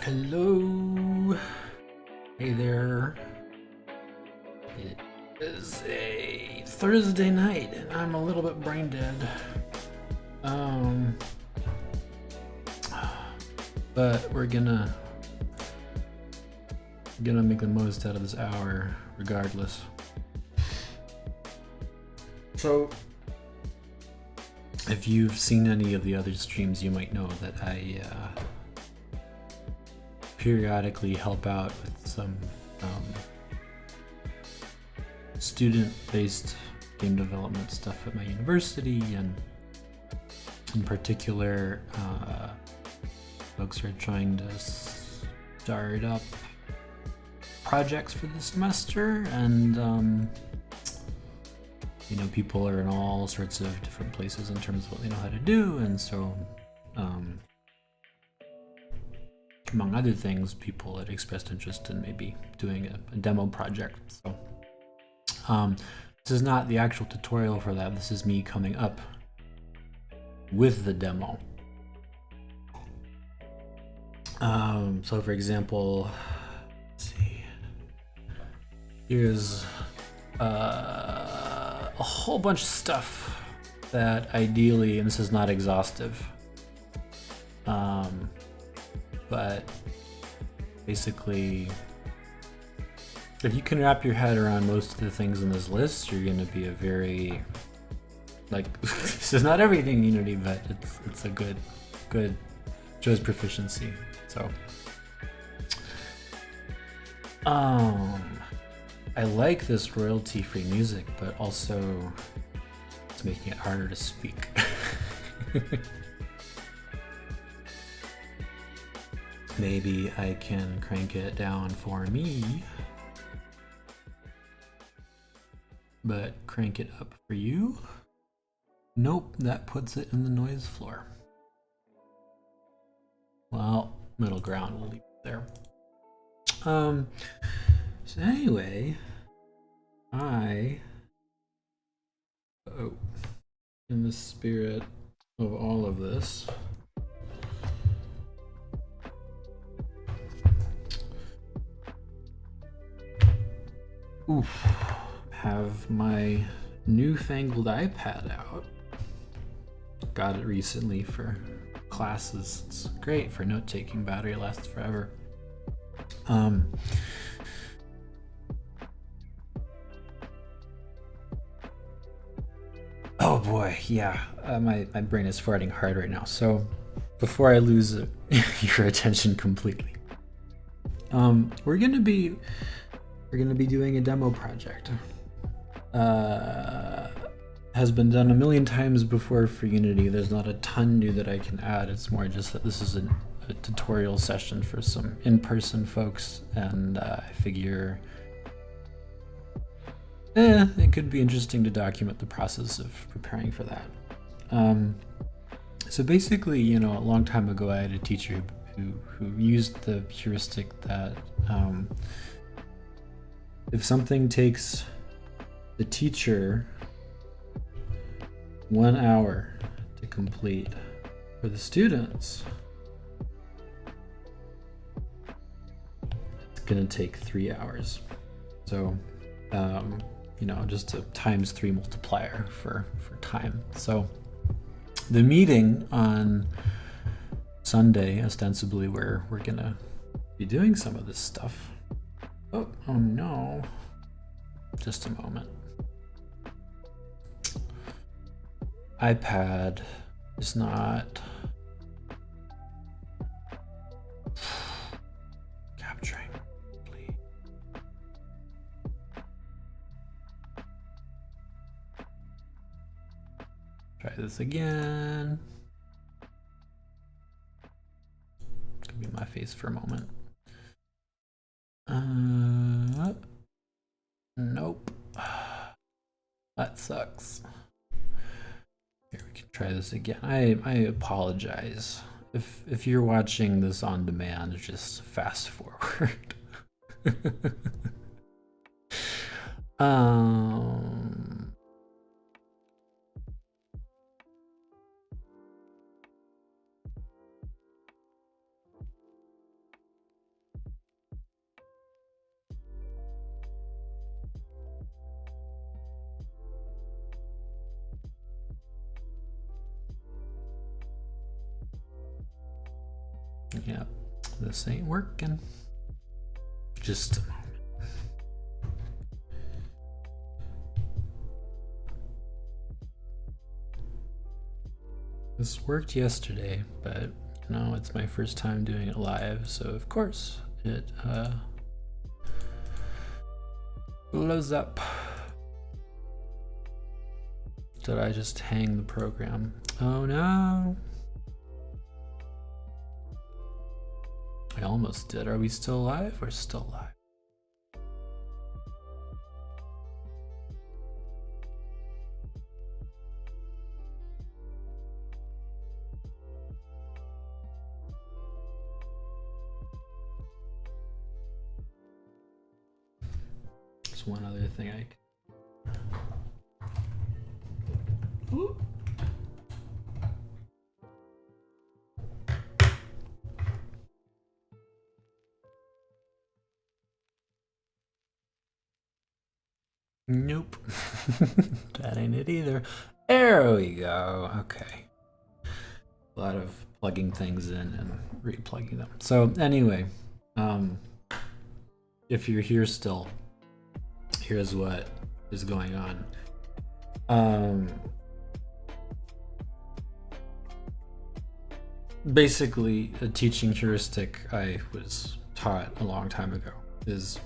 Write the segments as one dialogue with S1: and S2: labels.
S1: Hello. Hey there. It is a Thursday night and I'm a little bit brain dead. Um but we're gonna make the most out of this hour regardless. So if you've seen any of the other streams, you might know that I periodically help out with some student-based game development stuff at my university, and in particular folks are trying to start up projects for the semester, and you know, people are in all sorts of different places in terms of what they know how to do, and so among other things, people had expressed interest in maybe doing a demo project. So this is not the actual tutorial for that. This is me coming up with the demo. So for example, let's see, here's a whole bunch of stuff that ideally, and this is not exhaustive, but basically, if you can wrap your head around most of the things in this list, you're going to be a very, like, this is not everything Unity, but it's a good shows proficiency. So I like this royalty-free music, but also it's making it harder to speak. Maybe I can crank it down for me, but crank it up for you? Nope, that puts it in the noise floor. Well, middle ground, we'll leave it there. So anyway, in the spirit of all of this, have my newfangled iPad out. Got it recently for classes. It's great for note-taking. Battery lasts forever. Oh boy, yeah. My brain is farting hard right now. So before I lose your attention completely, we're gonna be doing a demo project. Has been done a million times before for Unity. There's not a ton new that I can add. It's more just that this is a tutorial session for some in-person folks, and I figure it could be interesting to document the process of preparing for that. So basically, you know, a long time ago I had a teacher who used the heuristic that if something takes the teacher 1 hour to complete, for the students, it's gonna take 3 hours. So, you know, just a ×3 multiplier for time. So the meeting on Sunday, ostensibly, where we're gonna be doing some of this stuff. Oh no, just a moment. iPad is not capturing. Please. Try this again. Could be my face for a moment. Nope. That sucks. Here, we can try this again. I apologize. If you're watching this on demand, just fast forward. Yeah, this ain't working. Just a moment. This worked yesterday, but you know, it's my first time doing it live, so of course it blows up. Did I just hang the program? Oh no. I almost did. Are we still live? We're still live. There's one other thing I can... Ooh. Nope. That ain't it either. There we go. Okay. A lot of plugging things in and re-plugging them. So anyway, if you're here still, here's what is going on. Basically, a teaching heuristic I was taught a long time ago is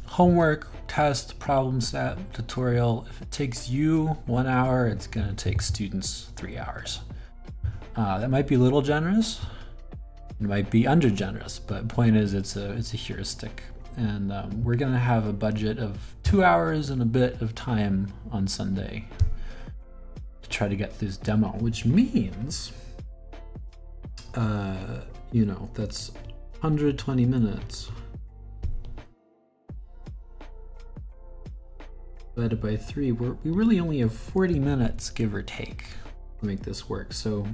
S1: homework, test, problem set, tutorial. If it takes you 1 hour, it's going to take students 3 hours. That might be a little generous. It might be under generous, but point is it's a heuristic. And we're going to have a budget of 2 hours and a bit of time on Sunday to try to get through this demo, which means, you know, that's 120 minutes. Divided by 3, we really only have 40 minutes, give or take, to make this work. So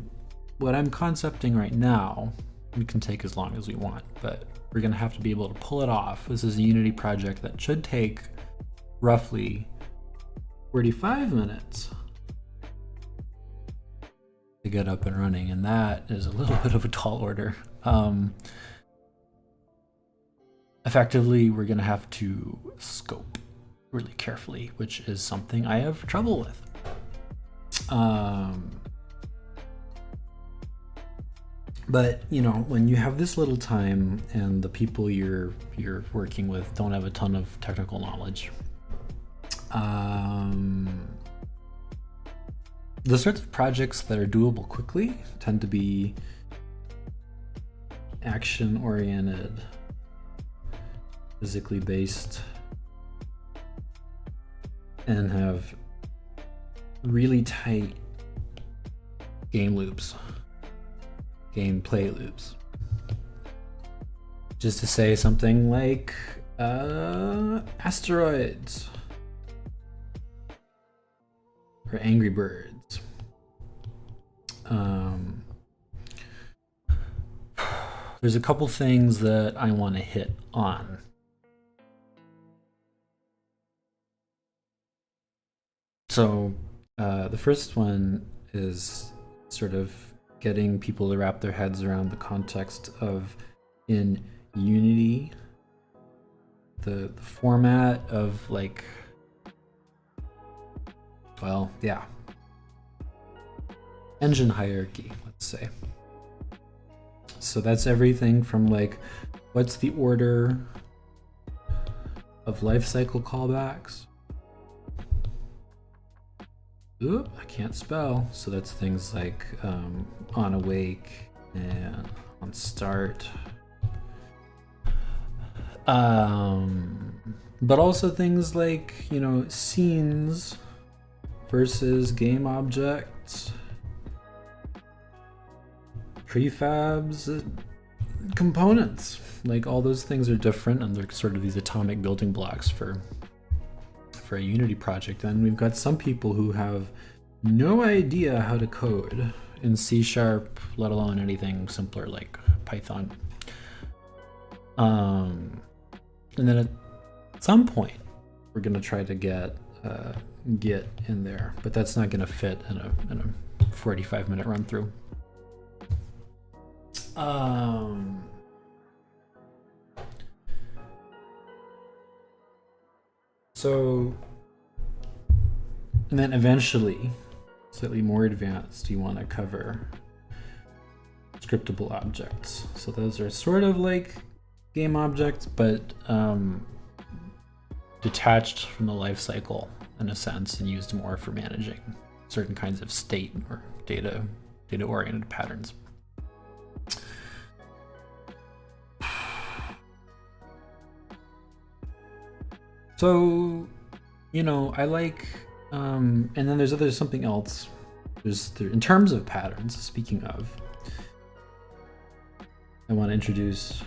S1: what I'm concepting right now, we can take as long as we want, but we're gonna have to be able to pull it off. This is a Unity project that should take roughly 45 minutes to get up and running, and that is a little bit of a tall order. Effectively, we're gonna have to scope really carefully, which is something I have trouble with. But you know, when you have this little time and the people you're working with don't have a ton of technical knowledge, the sorts of projects that are doable quickly tend to be action-oriented, physically based, and have really tight game loops, gameplay loops. Just to say something like Asteroids or Angry Birds. There's a couple things that I want to hit on. So the first one is sort of getting people to wrap their heads around the context of, in Unity, the format of, like, well, yeah, engine hierarchy, let's say. So that's everything from, like, what's the order of lifecycle callbacks? Ooh, I can't spell. So that's things like on awake and on start. But also things like, you know, scenes versus game objects, prefabs, components. Like, all those things are different, and they're sort of these atomic building blocks for a Unity project. And we've got some people who have no idea how to code in C#, let alone anything simpler like Python. And then at some point, we're gonna try to get Git in there, but that's not gonna fit in a 45-minute run through. Um, so, and then eventually, slightly more advanced, you want to cover scriptable objects. So those are sort of like game objects, but detached from the life cycle in a sense, and used more for managing certain kinds of state or data-oriented patterns. So, you know, I like, and then there's something else. In terms of patterns, speaking of, I want to introduce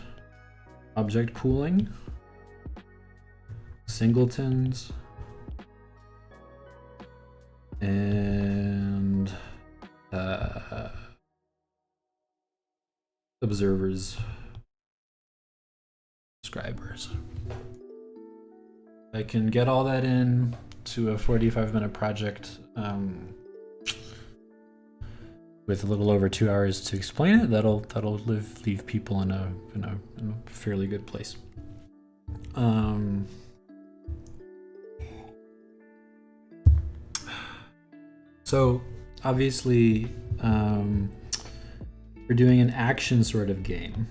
S1: object pooling, singletons, and observers, subscribers. I can get all that in to a 45-minute project with a little over 2 hours to explain it. That'll leave people in a fairly good place. So obviously, we're doing an action sort of game.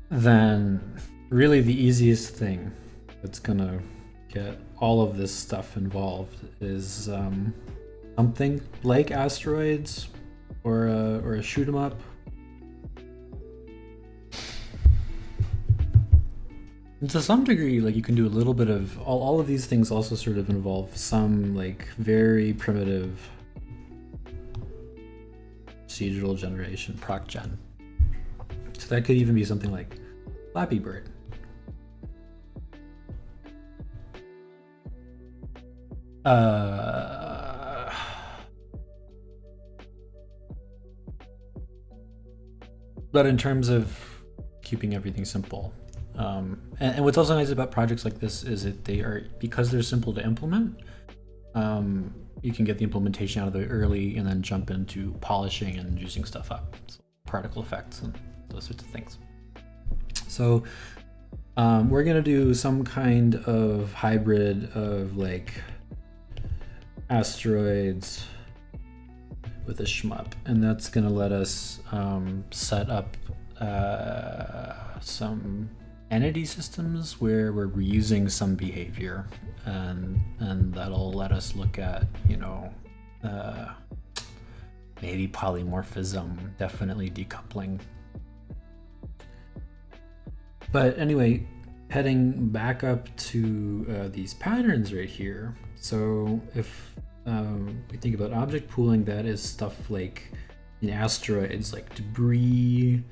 S1: Then really the easiest thing that's gonna get all of this stuff involved is something like asteroids or a shoot 'em up. And to some degree, like, you can do a little bit of all of these things. Also sort of involve some like very primitive procedural generation, proc gen. So that could even be something like Flappy Bird. But in terms of keeping everything simple, and what's also nice about projects like this is that because they're simple to implement, you can get the implementation out of the way early and then jump into polishing and juicing stuff up, so particle effects and those sorts of things. So we're gonna do some kind of hybrid of like asteroids with a shmup, and that's gonna let us set up some entity systems where we're reusing some behavior, and that'll let us look at, you know, maybe polymorphism, definitely decoupling. But anyway, heading back up to these patterns right here. So if we think about object pooling, that is stuff like in asteroids, like debris.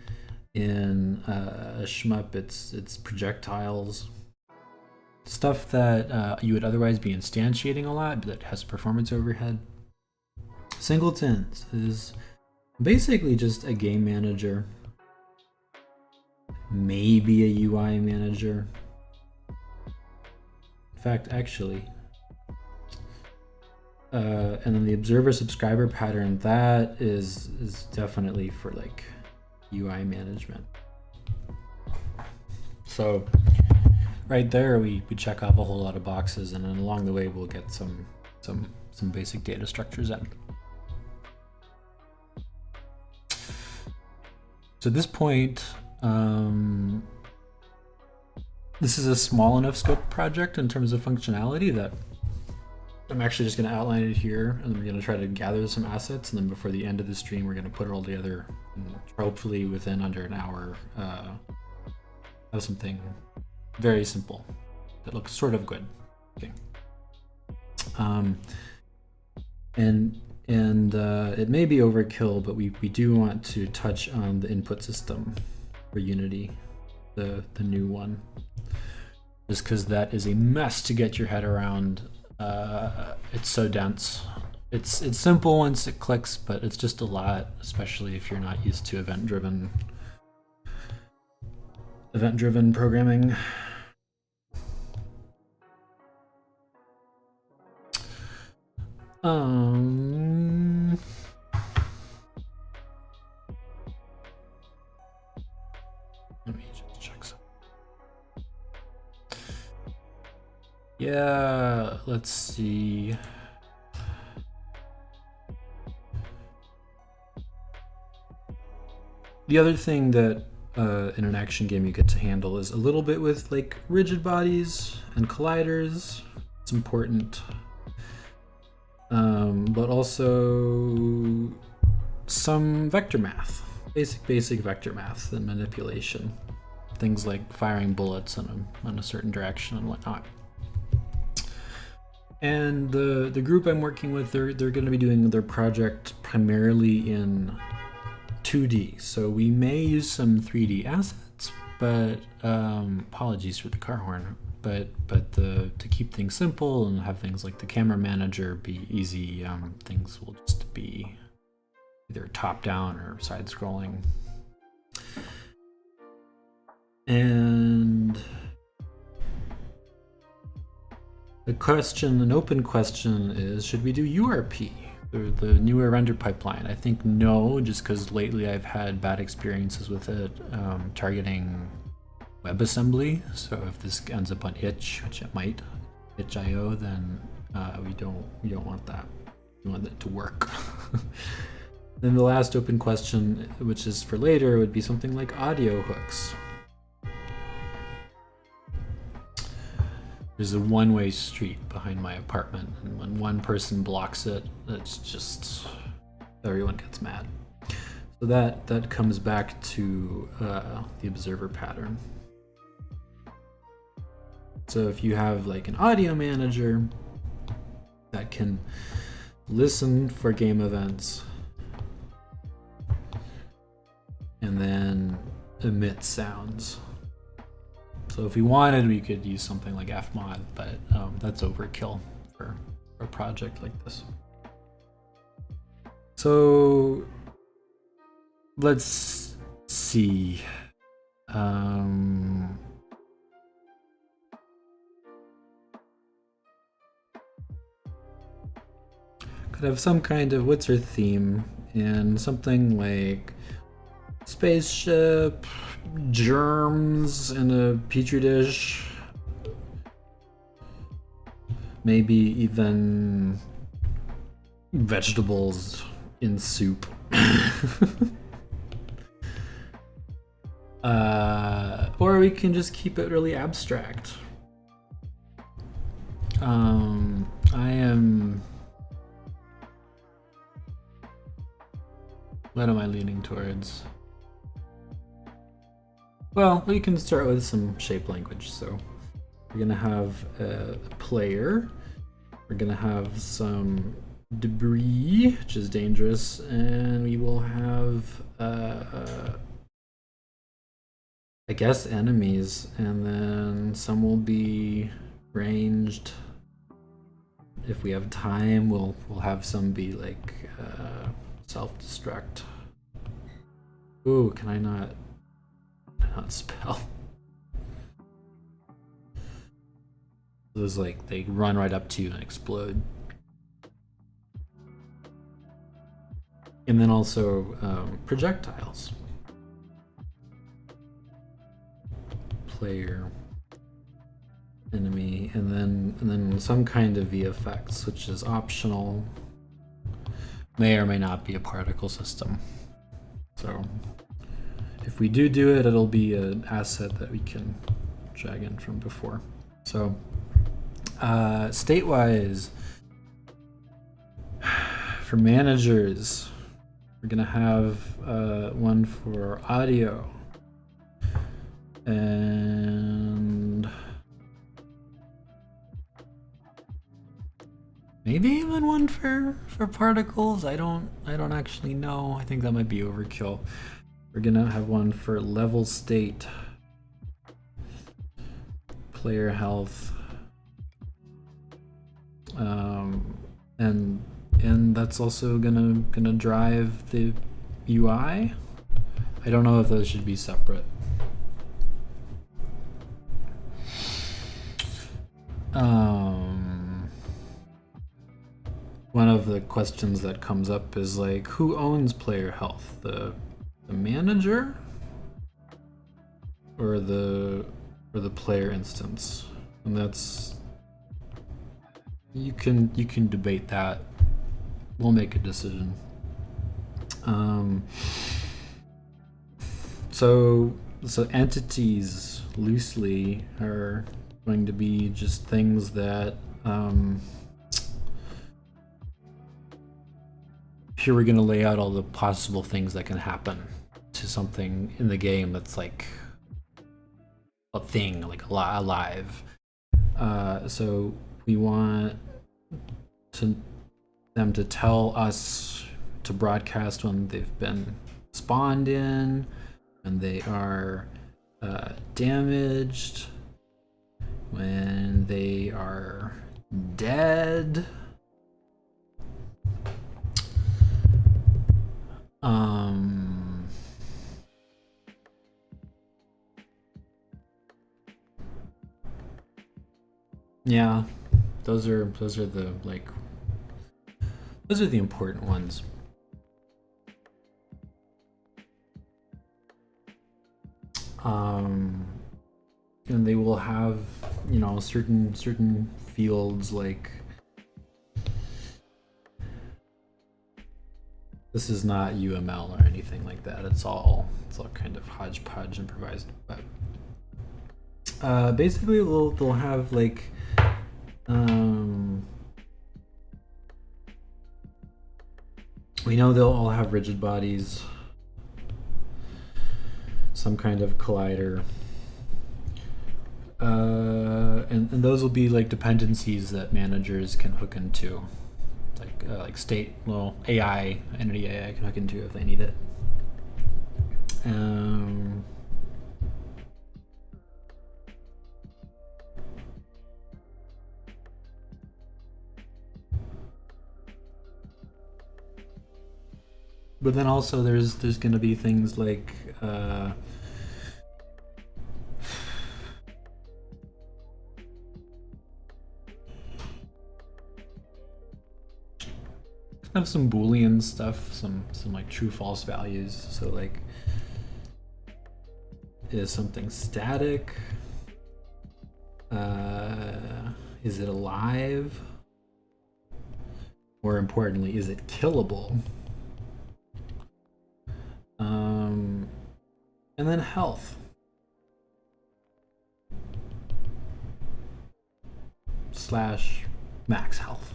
S1: In a shmup, it's projectiles, stuff that you would otherwise be instantiating a lot, but that has performance overhead. Singletons is basically just a game manager, maybe a UI manager. In fact, actually, and then the observer subscriber pattern, that is definitely for like UI management. So right there, we check off a whole lot of boxes, and then along the way we'll get some basic data structures in. So at this point, this is a small enough scope project in terms of functionality that I'm actually just going to outline it here, and then we're going to try to gather some assets, and then before the end of the stream, we're going to put it all together, and hopefully within under an hour, have something very simple that looks sort of good. Okay. And it may be overkill, but we do want to touch on the input system for Unity, the new one, just because that is a mess to get your head around. It's so dense. It's simple once it clicks, but it's just a lot, especially if you're not used to event-driven programming. Yeah, let's see. The other thing that in an action game you get to handle is a little bit with like rigid bodies and colliders. It's important. But also some vector math, basic vector math and manipulation. Things like firing bullets in a certain direction and whatnot. And the group I'm working with, they're going to be doing their project primarily in 2D. So we may use some 3D assets, but apologies for the car horn. But to keep things simple and have things like the camera manager be easy, things will just be either top down or side scrolling. And an open question is, should we do URP, the newer render pipeline? I think no, just because lately I've had bad experiences with it targeting WebAssembly. So if this ends up on itch, which it might, itch.io, then we don't want that. We want it to work. Then the last open question, which is for later, would be something like audio hooks. There's a one-way street behind my apartment, and when one person blocks it, it's just everyone gets mad. So that comes back to the observer pattern. So if you have like an audio manager that can listen for game events and then emit sounds. So if we wanted, we could use something like fmod, but that's overkill for a project like this. So let's see. Could have some kind of, what's our theme? And something like spaceship, germs in a petri dish, maybe even vegetables in soup. Or we can just keep it really abstract. What am I leaning towards? Well, we can start with some shape language. So we're gonna have a player. We're gonna have some debris, which is dangerous, and we will have, I guess, enemies, and then some will be ranged. If we have time, we'll have some be like self-destruct. Ooh, can I not spell? Those, like, they run right up to you and explode. And then also projectiles. Player, enemy, and then some kind of VFX, which is optional. May or may not be a particle system. So if we do it, it'll be an asset that we can drag in from before. So state-wise, for managers, we're gonna have one for audio, and maybe even one for particles. I don't actually know. I think that might be overkill. We're gonna have one for level state, player health, and that's also gonna drive the UI. I don't know if those should be separate. One of the questions that comes up is like, who owns player health? The manager or the player instance? And that's you can debate that. We'll make a decision. So entities loosely are going to be just things that here we're going to lay out all the possible things that can happen to something in the game that's like a thing, like alive. So we want them to tell us to broadcast when they've been spawned in, when they are damaged, when they are dead. Yeah, those are the like those are the important ones. And they will have, you know, certain fields like this is not UML or anything like that. It's all kind of hodgepodge improvised. But basically they'll have like we know they'll all have rigid bodies, some kind of collider, and those will be like dependencies that managers can hook into, like state, well, AI, entity AI can hook into if they need it. But then also there's going to be things like have some Boolean stuff, some like true false values. So like, is something static? Is it alive? More importantly, is it killable? And then health. / max health.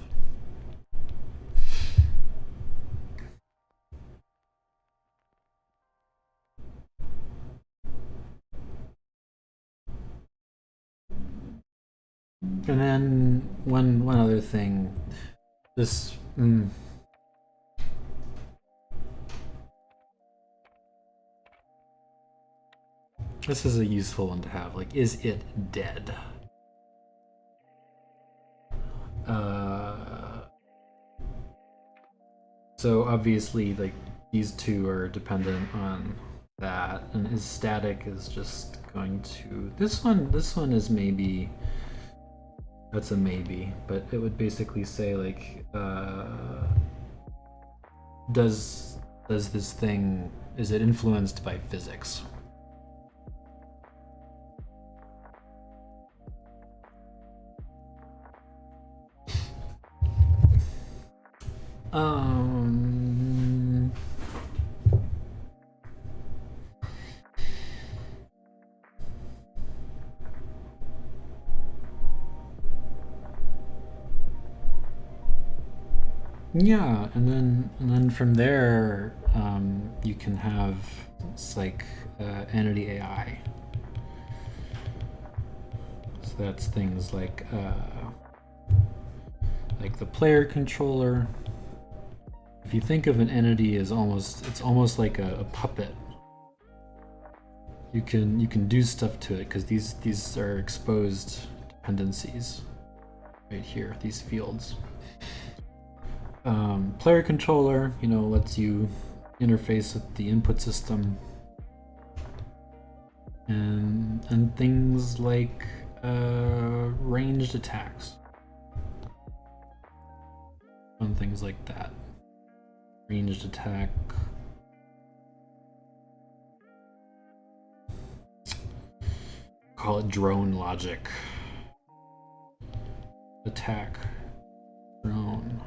S1: And then one other thing, this this is a useful one to have. Like, is it dead? So obviously, like, these two are dependent on that, and is static is just going to this one is maybe. That's a maybe, but it would basically say like, does this thing, is it influenced by physics? Yeah, and then from there, you can have it's like entity AI. So that's things like the player controller. If you think of an entity as it's almost like a puppet. You can do stuff to it because these are exposed dependencies right here, these fields. Player controller, you know, lets you interface with the input system, and things like ranged attacks and things like that. Ranged attack. Call it drone logic attack. drone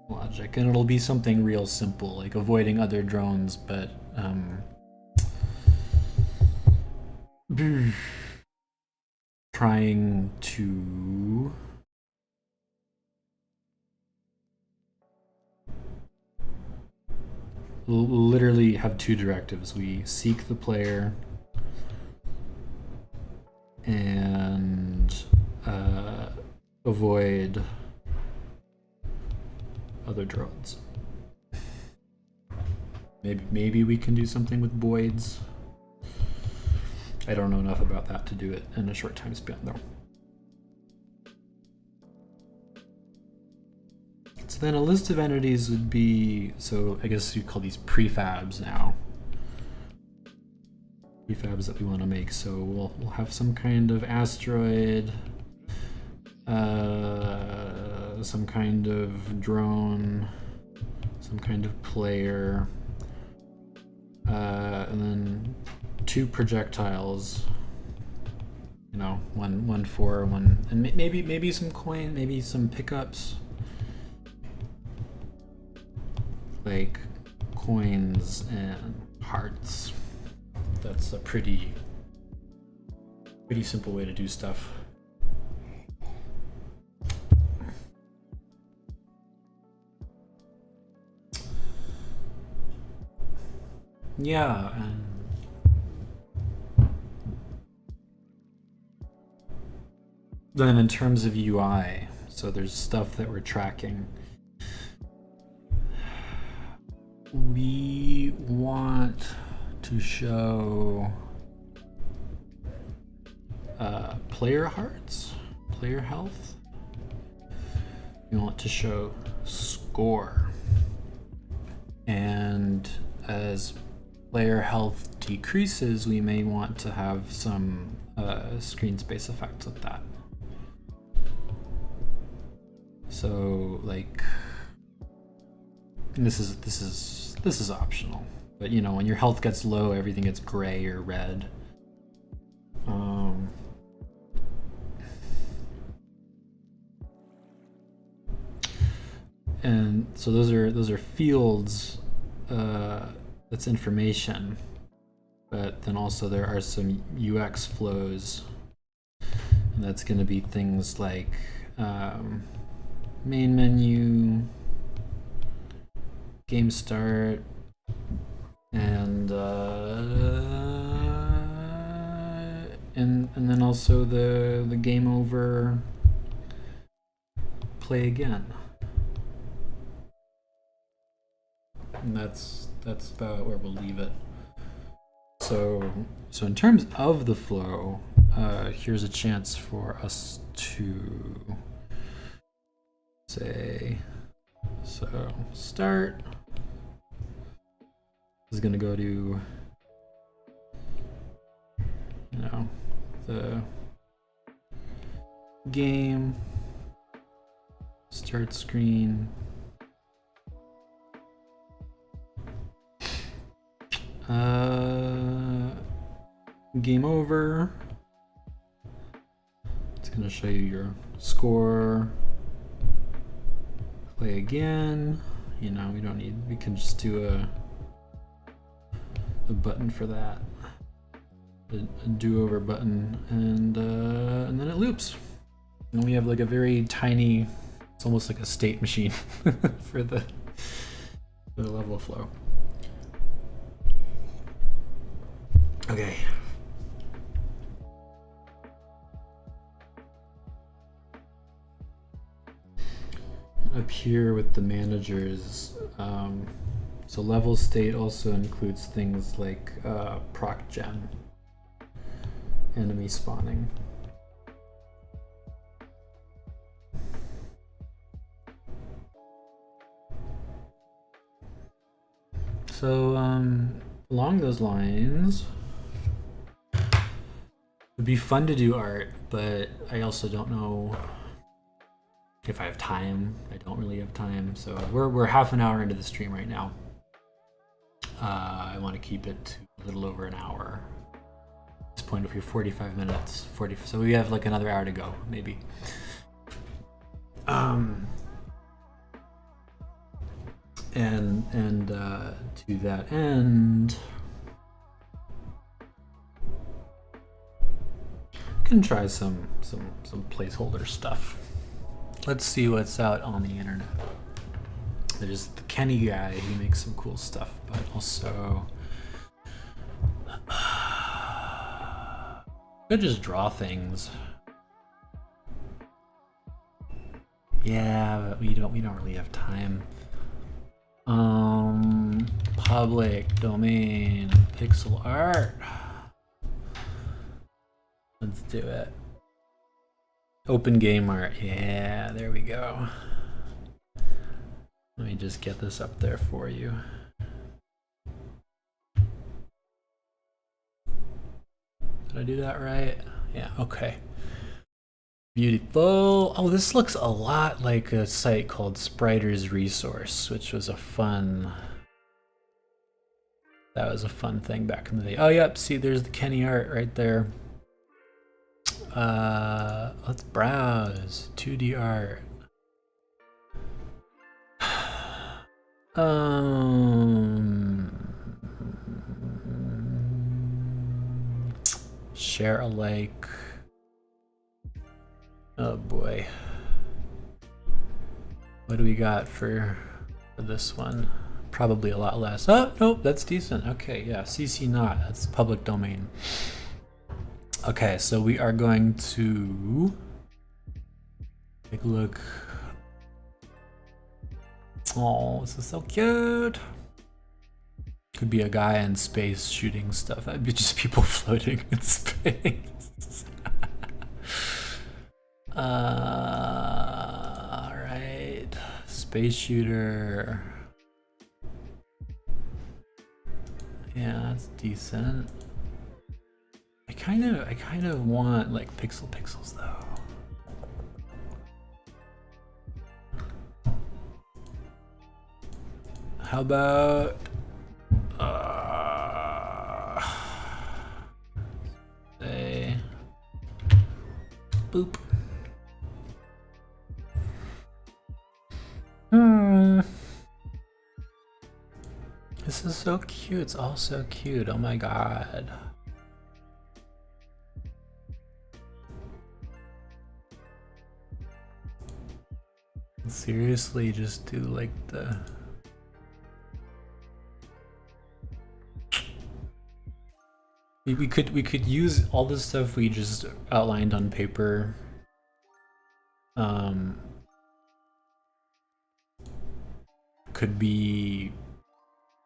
S1: logic, and it'll be something real simple, like avoiding other drones, but trying to literally have two directives. We seek the player and avoid other drones. Maybe we can do something with voids. I don't know enough about that to do it in a short time span though. So then a list of entities would be, so I guess you call these prefabs now. Prefabs that we want to make. So we'll have some kind of asteroid, some kind of drone, some kind of player, and then two projectiles. You know, one for one, and maybe some coin, maybe some pickups, like coins and hearts. That's a pretty simple way to do stuff. Yeah, and then in terms of UI, so there's stuff that we're tracking. We want to show player hearts, player health. We want to show score. And as player health decreases, we may want to have some screen space effects with that. So like, and this is optional, but you know, when your health gets low, everything gets gray or red. And so those are fields. That's information, but then also there are some UX flows, and that's going to be things like main menu, game start, and then also the game over, play again. And that's about where we'll leave it. So in terms of the flow, here's a chance for us to say, so start is going to go to, you know, the game start screen. Game over. It's going to show you your score. Play again. You know, we can just do a button for that. A do-over button, and then it loops. And we have like a very tiny, it's almost like a state machine for the level flow. Okay. Up here with the managers, so level state also includes things like proc gen, enemy spawning. So along those lines, it'd be fun to do art, but I also don't know if I have time. I don't really have time. So we're half an hour into the stream right now. I want to keep it to a little over an hour. At this point, if you're 45 minutes, so we have like another hour to go, maybe. And to that end, can try some placeholder stuff. Let's see what's out on the internet. There's the Kenny guy, he makes some cool stuff, but also could just draw things. Yeah, but we don't really have time. Public domain pixel art. Let's do it. Open game art. Yeah, there we go. Let me just get this up there for you. Did I do that right? Yeah, okay. Beautiful. Oh, this looks a lot like a site called Spriter's Resource, which was a fun... That was a fun thing back in the day. Oh, yep, see, there's the Kenny art right there. Let's browse. 2D art. Share alike. Oh boy. What do we got for this one? Probably a lot less. Oh, nope, that's decent. Okay, yeah, CC not. That's public domain. Okay, so we are going to take a look. Oh, this is so cute. Could be a guy in space shooting stuff. That'd be just people floating in space. All right, space shooter. Yeah, that's decent. I kind of want like pixels though. How about say boop. This is so cute. It's all so cute. Oh my god. Seriously, just do like the... We could use all the stuff we just outlined on paper. Could be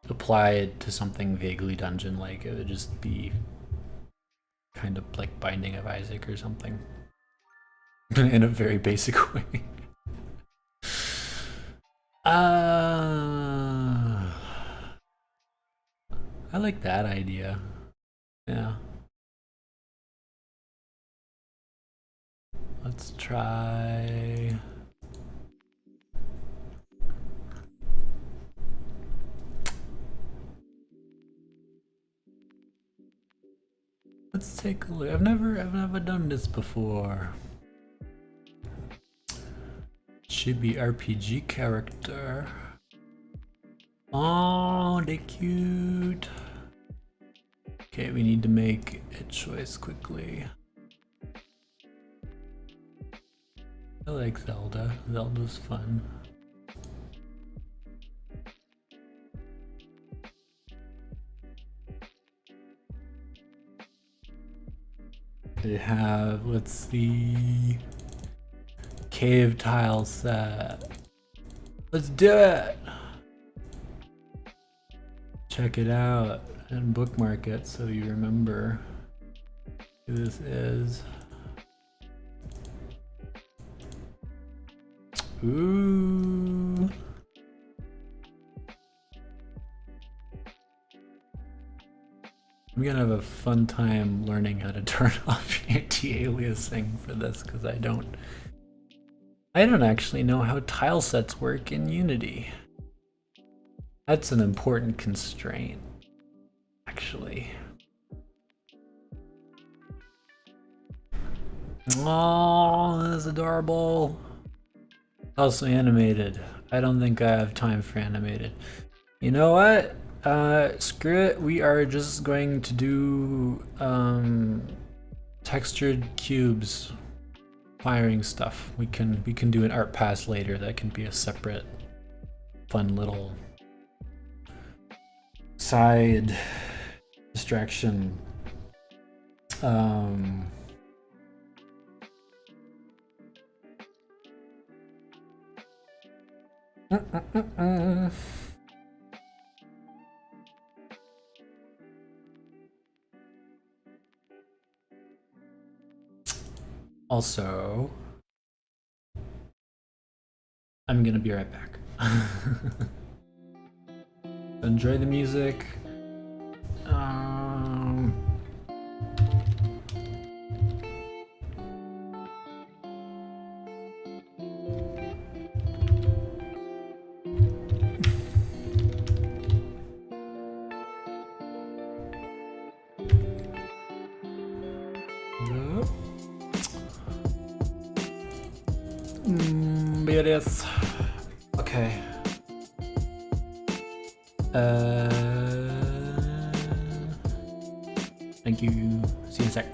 S1: applied to something vaguely dungeon-like. It would just be kind of like Binding of Isaac or something. In a very basic way. I like that idea. Yeah. Let's try... Let's take a look. I've never done this before. Chibi RPG character. Oh, they cute. Okay, we need to make a choice quickly. I like Zelda. Zelda's fun. They have, let's see, cave tile set. Let's do it! Check it out and bookmark it so you remember who this is. Ooh. I'm gonna have a fun time learning how to turn off anti-aliasing for this because I don't actually know how tile sets work in Unity. That's an important constraint, actually. Oh, that's adorable. Also animated. I don't think I have time for animated. You know what? Screw it. We are just going to do textured cubes, firing stuff. We can do an art pass later. That can be a separate, fun little side distraction. Also, I'm gonna be right back. Enjoy the music. Yes. Okay. Thank you. See you in a sec.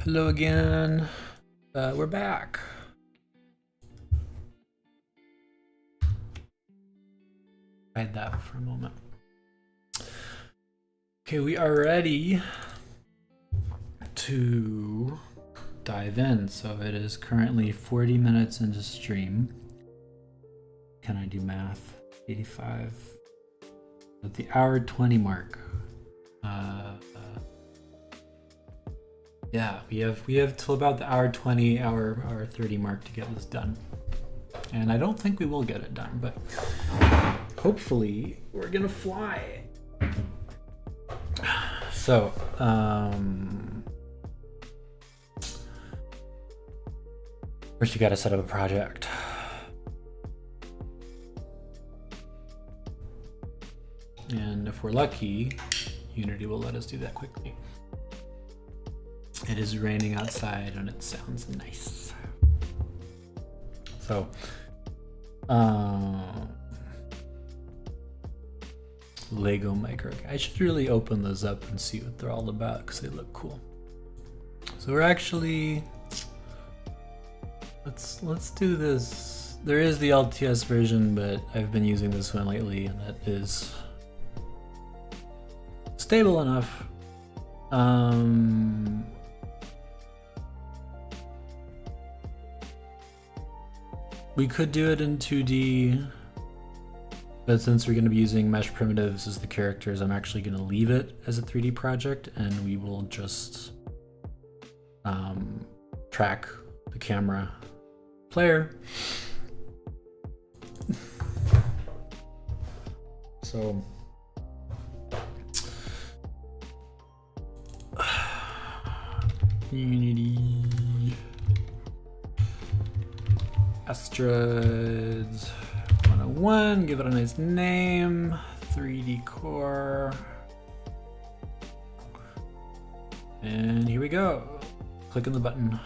S1: Hello again. We're back. Hide that for a moment. Okay, we are ready to dive in. So it is currently 40 minutes into stream. Can I do math? 85. At the hour 20 mark. Yeah, we have till about the hour 20, hour 30 mark to get this done. And I don't think we will get it done, but hopefully we're gonna fly. So, first you gotta set up a project. And if we're lucky, Unity will let us do that quickly. It is raining outside and it sounds nice. So, Lego micro. I should really open those up and see what they're all about because they look cool. So we're actually, let's do this. There is the LTS version, but I've been using this one lately and it is stable enough. We could do it in 2D, but since we're going to be using mesh primitives as the characters, I'm actually going to leave it as a 3D project, and we will just track the camera player. So Unity Asteroids 101, give it a nice name, 3D Core, and here we go. Clicking the button,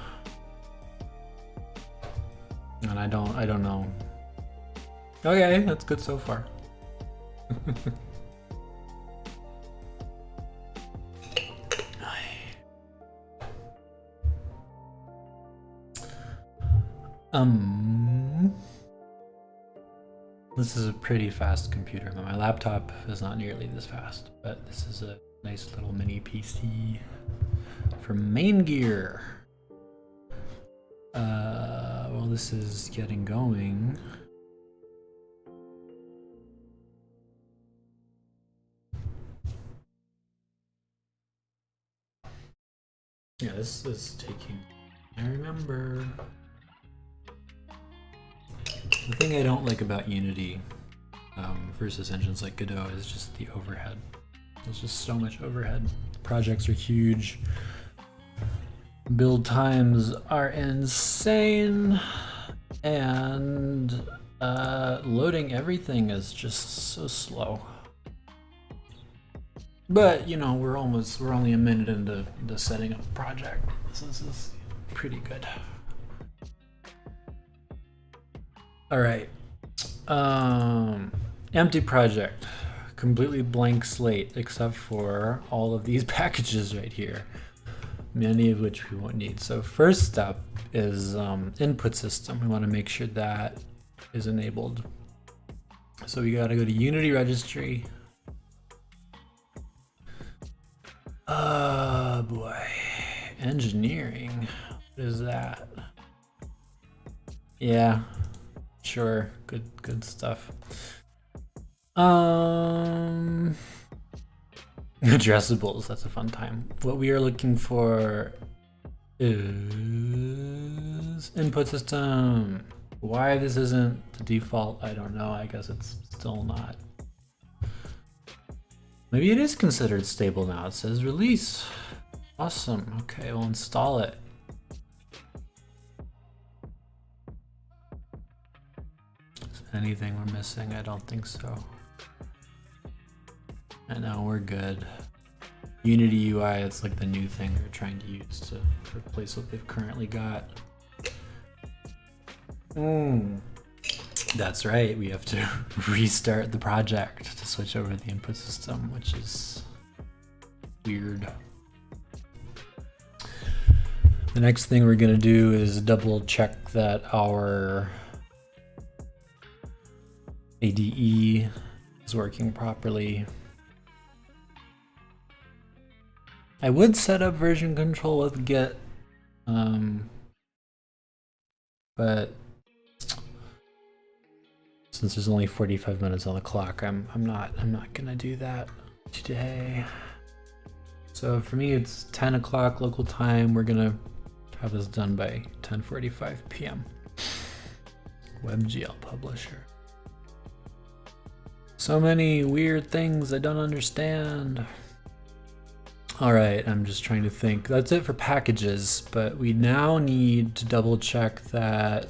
S1: and I don't know. Okay, that's good so far. This is a pretty fast computer, but my laptop is not nearly this fast, but this is a nice little mini PC from Main Gear. Well, this is getting going. Yeah, this is taking, I remember. The thing I don't like about Unity versus engines like Godot is just the overhead. There's just so much overhead. Projects are huge. Build times are insane. And loading everything is just so slow. But, you know, we're only a minute into setting up the project. This is pretty good. All right. Empty project. Completely blank slate, except for all of these packages right here, many of which we won't need. So first step is input system. We want to make sure that is enabled. So we got to go to Unity registry. Oh boy, engineering. What is that? Yeah, sure. Good stuff. Addressables, that's a fun time. What we are looking for is input system. Why this isn't the default, I don't know. I guess it's still not. Maybe it is considered stable now. It says release. Awesome. Okay, we'll install it. Is anything we're missing? I don't think so. I know, we're good. Unity UI, it's like the new thing they're trying to use to replace what they've currently got. That's right, we have to restart the project to switch over to the input system, which is weird. The next thing we're gonna do is double check that our ADE is working properly. I would set up version control with Git, but since there's only 45 minutes on the clock, I'm not gonna do that today. So for me, it's 10 o'clock local time. We're gonna have this done by 10:45 p.m. WebGL publisher. So many weird things I don't understand. All right, I'm just trying to think. That's it for packages, but we now need to double check that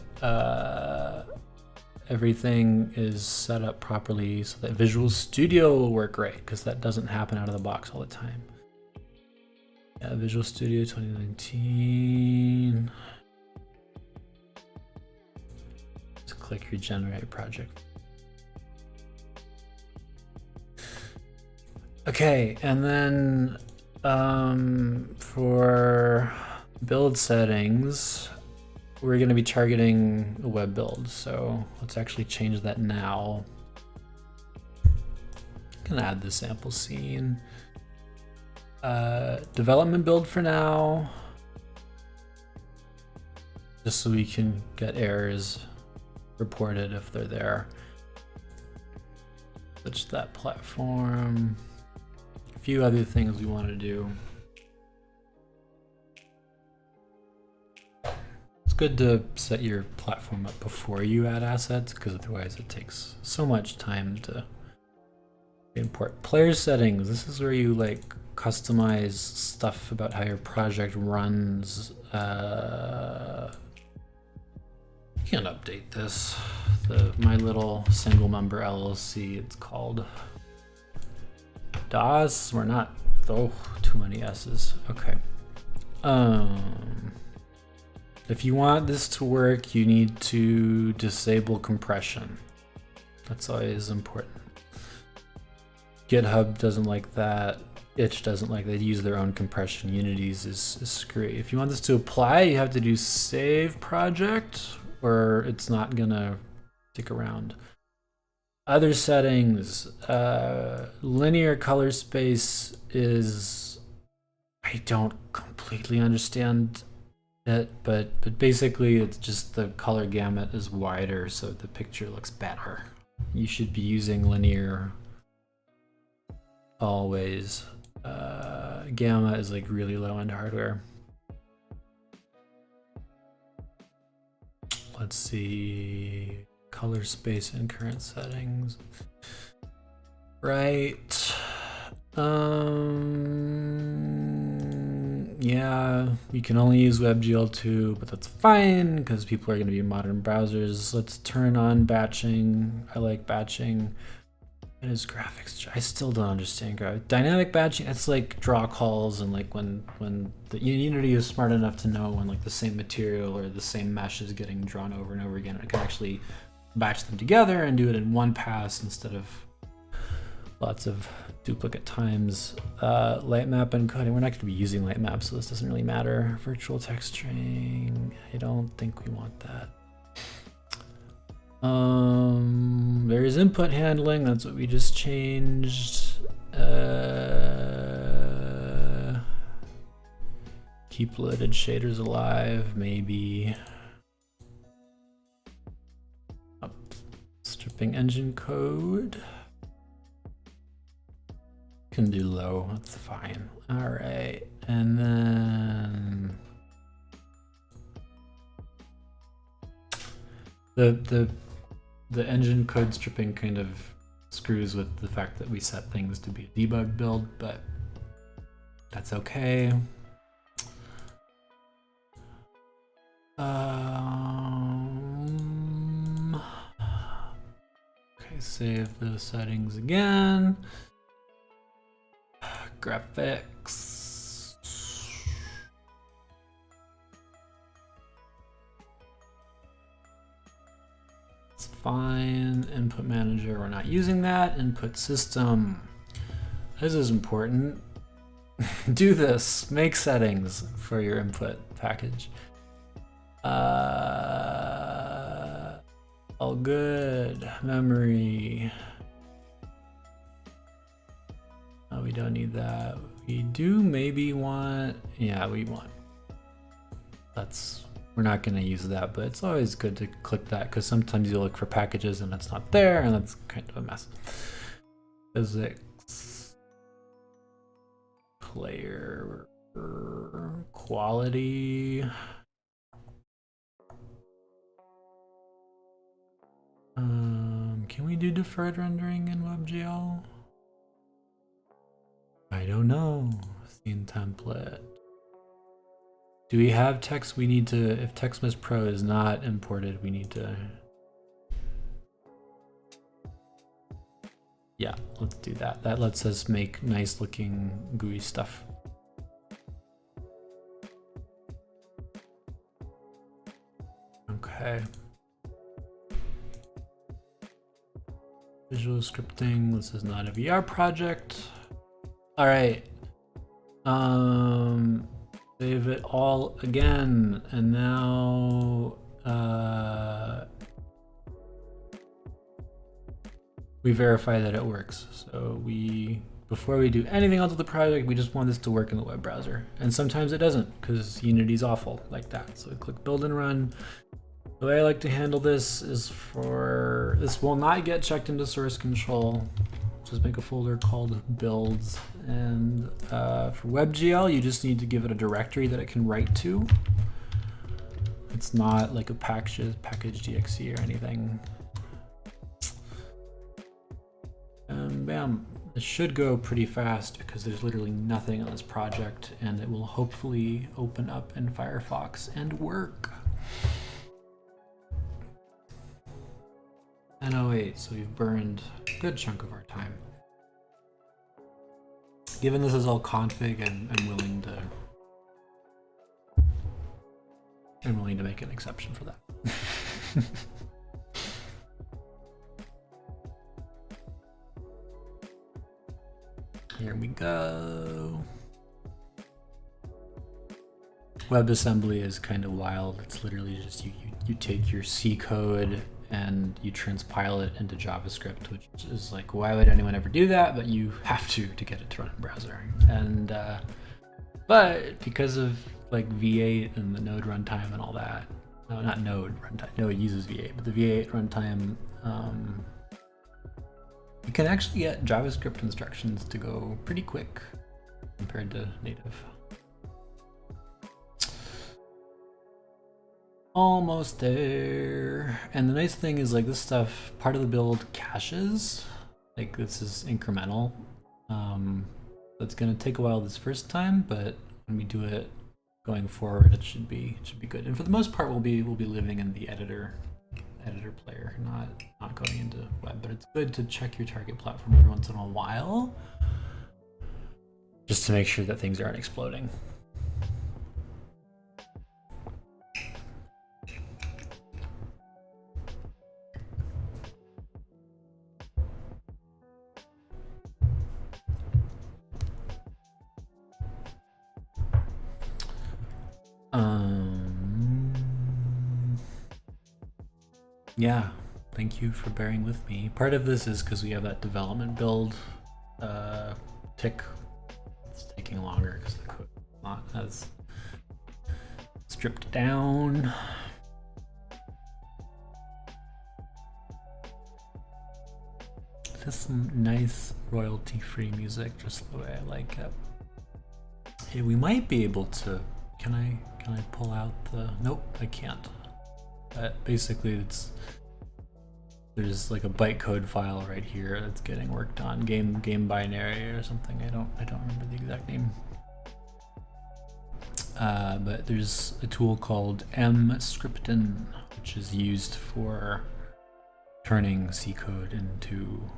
S1: everything is set up properly so that Visual Studio will work right, because that doesn't happen out of the box all the time. Yeah, Visual Studio 2019. Just click regenerate project. Okay, and then for build settings, we're going to be targeting a web build. So let's actually change that now. I'm going to add the sample scene. Development build for now, just so we can get errors reported if they're there. Switch that platform. A few other things we want to do. It's good to set your platform up before you add assets, because otherwise it takes so much time to import. Player settings. This is where you like customize stuff about how your project runs. You can update this. My little single member LLC, it's called DOS. We're not, oh, too many S's. Okay. If you want this to work, you need to disable compression. That's always important. GitHub doesn't like that. Itch doesn't like that. They use their own compression. Unity's is screwy. If you want this to apply, you have to do save project, or it's not gonna stick around. Other settings, linear color space is, I don't completely understand it, but basically it's just the color gamut is wider, so the picture looks better. You should be using linear always. Gamma is like really low end hardware. Let's see, color space and current settings. Right. Yeah, you can only use WebGL2, but that's fine because people are going to be modern browsers. Let's turn on batching. I like batching. It is graphics. I still don't understand graphics. Dynamic batching, it's like draw calls, and like when the Unity is smart enough to know when like the same material or the same mesh is getting drawn over and over again, it can actually batch them together and do it in one pass instead of lots of duplicate times. Light map encoding, we're not going to be using light map, so this doesn't really matter. Virtual texturing, I don't think we want that. There is input handling, that's what we just changed. Keep loaded shaders alive, maybe. Stripping engine code. Can do low, that's fine. All right, and then the engine code stripping kind of screws with the fact that we set things to be a debug build, but that's okay. Okay, save those settings again. Graphics. It's fine. Input manager, we're not using that. Input system. This is important. Do this. Make settings for your input package. All good. Memory. Oh, we don't need that. We do maybe want, yeah, we want. We're not gonna use that, but it's always good to click that because sometimes you look for packages and it's not there, and that's kind of a mess. Physics. Player. Quality. Can we do deferred rendering in WebGL? I don't know. Scene template. Do we have text? We need to, if TextMist Pro is not imported, we need to. Yeah, let's do that. That lets us make nice looking GUI stuff. Okay. Visual scripting, this is not a VR project. All right, save it all again, and now we verify that it works. So before we do anything else with the project, we just want this to work in the web browser, and sometimes it doesn't because Unity's awful like that. So we click build and run. The way I like to handle this is this will not get checked into source control. Just make a folder called builds. And for WebGL, you just need to give it a directory that it can write to. It's not like a package.exe or anything. And bam, it should go pretty fast because there's literally nothing on this project, and it will hopefully open up in Firefox and work. 10:08, so we've burned a good chunk of our time. Given this is all config, I'm willing to make an exception for that. Here we go. WebAssembly is kind of wild. It's literally just you take your C code and you transpile it into JavaScript, which is like, why would anyone ever do that? But you have to get it to run in browser. And but because of like V8 and the Node runtime and all that, no, not Node runtime. Node uses V8, but the V8 runtime, you can actually get JavaScript instructions to go pretty quick compared to native. Almost there. And the nice thing is, like, this stuff, part of the build caches. Like, this is incremental. It's gonna take a while this first time, but when we do it going forward, it should be good. And for the most part, we'll be living in the editor player, not going into web. But it's good to check your target platform every once in a while, just to make sure that things aren't exploding. Yeah, thank you for bearing with me. Part of this is because we have that development build tick. It's taking longer because the code is not as stripped down. Just some nice royalty-free music, just the way I like it. Hey, we might be able to. Can I pull out the? Nope, I can't. Basically, there's like a bytecode file right here that's getting worked on. Game binary or something. I don't remember the exact name. But there's a tool called mscripten, which is used for turning C code into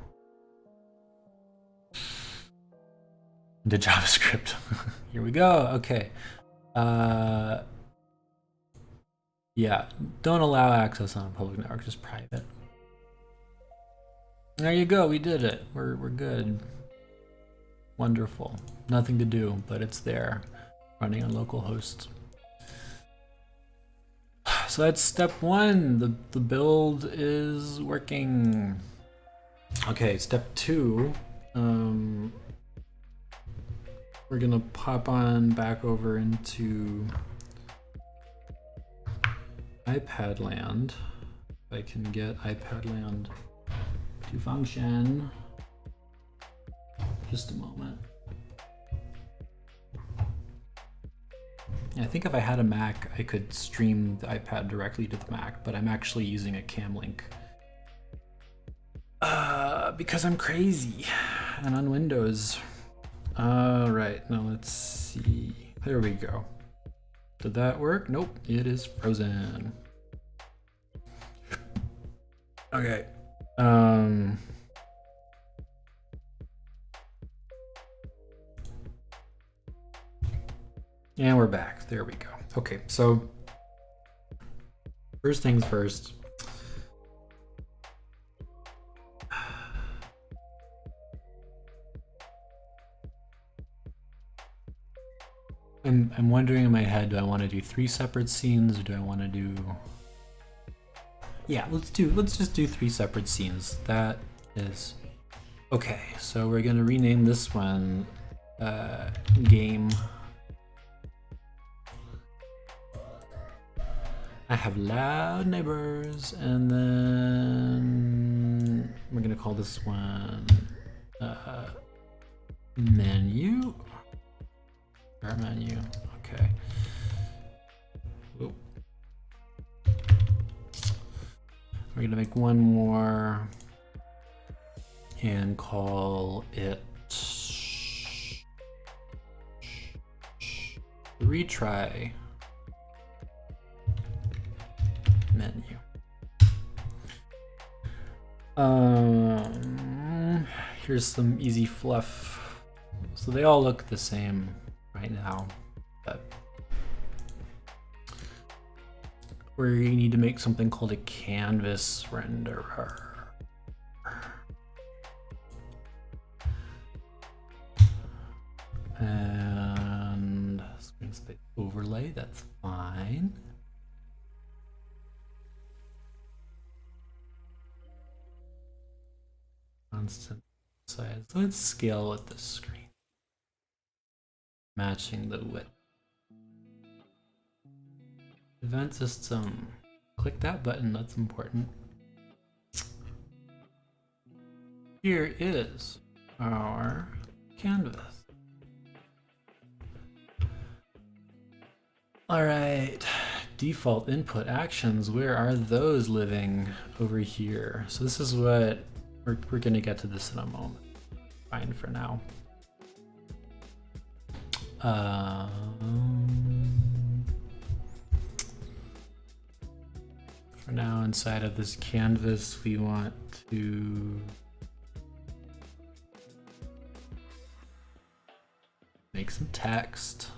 S1: JavaScript. Here we go. Okay. Yeah, don't allow access on a public network, just private. There you go, we did it. We're good. Wonderful. Nothing to do, but it's there, running on localhost. So that's step one. The build is working. Okay, step two. We're gonna pop on back over into iPad land. If I can get iPad land to function. Just a moment. I think if I had a Mac, I could stream the iPad directly to the Mac, but I'm actually using a cam link. Because I'm crazy and on Windows. Right, now let's see. There we go. Did that work? Nope, it is frozen. Okay. And we're back. There we go. Okay, so first things first. I'm wondering in my head, do I want to do 3 separate scenes, or do I want to do? Yeah, let's just do 3 separate scenes. That is okay. So we're gonna rename this one game I have loud neighbors, and then we're gonna call this one menu. Our menu, okay. Oop. We're gonna make one more and call it retry menu. Here's some easy fluff. So they all look the same right now, but we need to make something called a canvas renderer. And screen space overlay, that's fine. Constant size. Let's scale with the screen, matching the width. Event system. Click that button, that's important. Here is our canvas. All right, default input actions, where are those living? Over here. So this is what we're gonna get to this in a moment. Fine for now. For now, inside of this canvas, we want to make some text.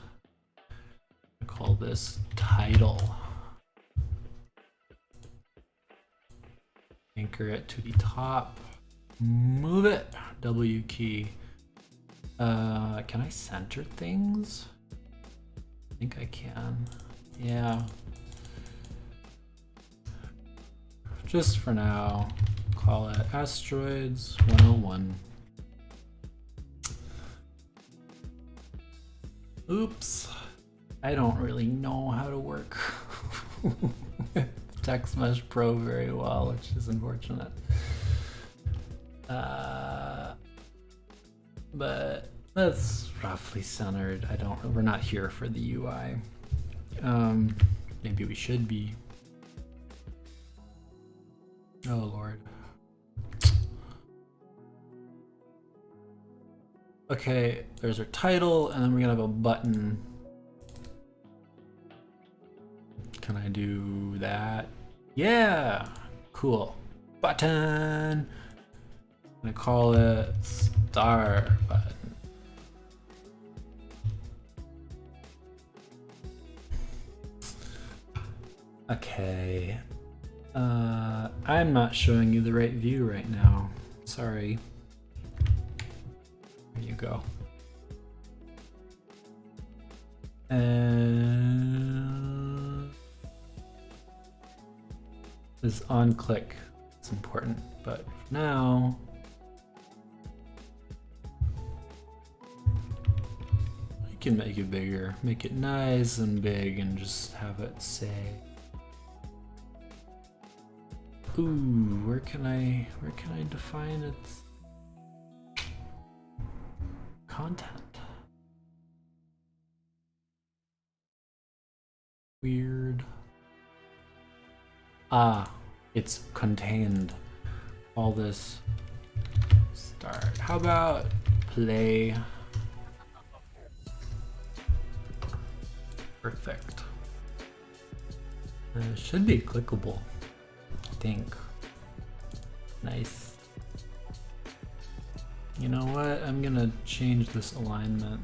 S1: I call this title. Anchor it to the top. Move it. W key. Can I center things? I think I can. Yeah. Just for now, call it Asteroids 101. Oops. I don't really know how to work with Text Mesh Pro very well, which is unfortunate. But that's roughly centered. We're not here for the UI. Maybe we should be. Oh Lord. Okay, there's our title, and then we're gonna have a button. Can I do that? Yeah, cool. Button. I'm gonna call it start button. Okay. I'm not showing you the right view right now. Sorry. There you go. And this on click is important, but for now, I can make it bigger, make it nice and big, and just have it say. Ooh, where can I define its content? Weird. Ah, it's contained. All this start. How about play? Perfect. It should be clickable. I think. Nice. You know what? I'm gonna change this alignment.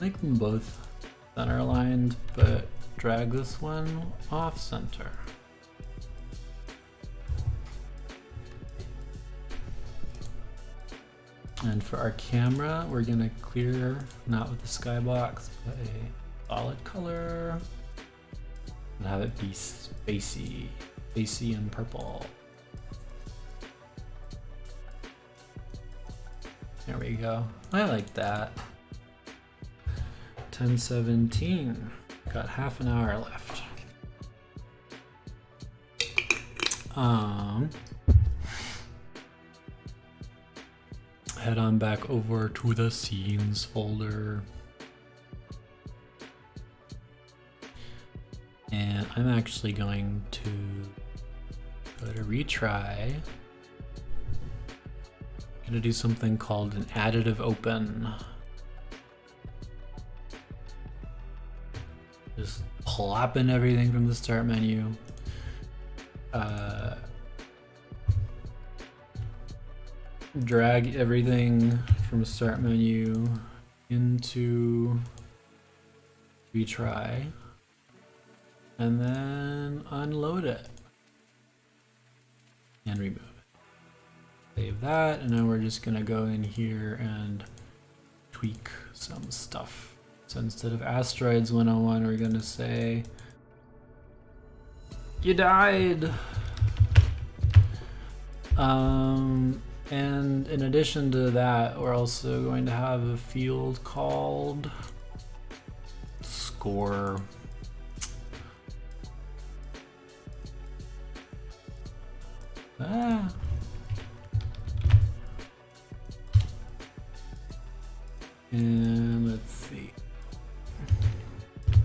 S1: Make them both center aligned, but drag this one off center. And for our camera, we're gonna clear, not with the skybox, but a solid color. And have it be spacey and purple. There we go. I like that. 1017. Got half an hour left. Head on back over to the scenes folder. And I'm actually going to go to retry. I'm gonna do something called an additive open. Just plop in everything from the start menu. Drag everything from start menu into retry, and then unload it and remove it. Save that, and now we're just gonna go in here and tweak some stuff. So instead of asteroids 101, we're gonna say you died. And in addition to that, we're also going to have a field called score. And let's see.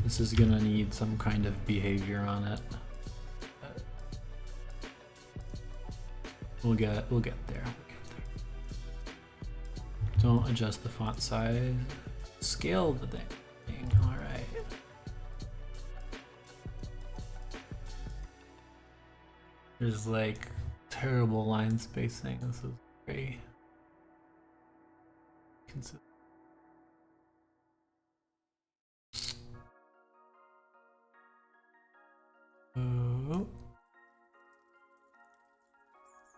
S1: This is gonna need some kind of behavior on it. We'll get there. Don't adjust the font size. Scale the thing. All right. There's like terrible line spacing. This is very consistent. Oh.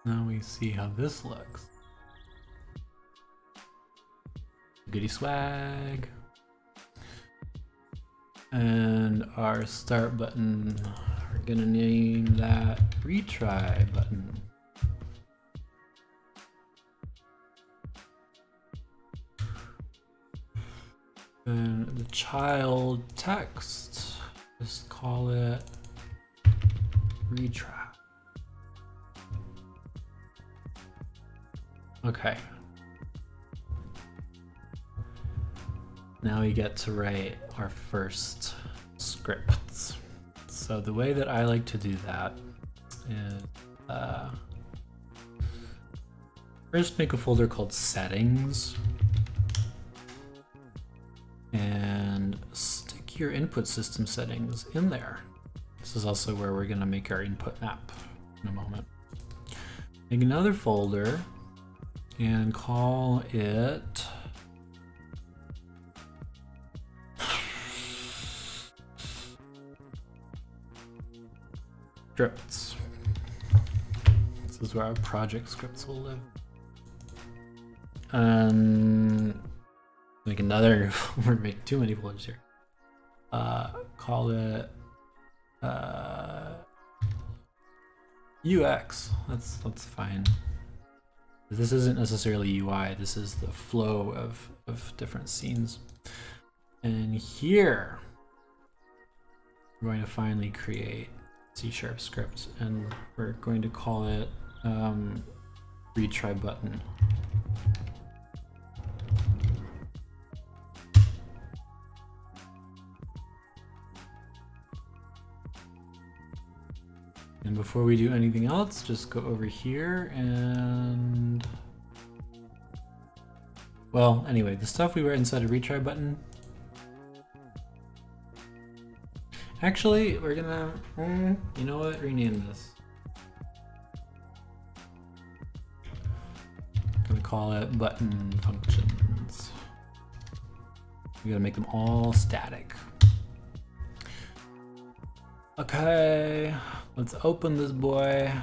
S1: Now we see how this looks. Goody swag. And our start button, we're gonna name that retry button. And the child text, just call it retry. Okay. Now we get to write our first scripts. So the way that I like to do that is first make a folder called settings and stick your input system settings in there. This is also where we're gonna make our input map in a moment. Make another folder and call it scripts. This is where our project scripts will live. Make another, we're making too many folders here. Call it UX. That's fine. This isn't necessarily UI. This is the flow of different scenes. And here we're going to finally create C# script, and we're going to call it retry button. And before we do anything else, just go over here and, well, anyway, the stuff we were inside a retry button. Actually, we're gonna, you know what, rename this. I'm gonna call it button functions. We gotta make them all static. Okay, let's open this boy.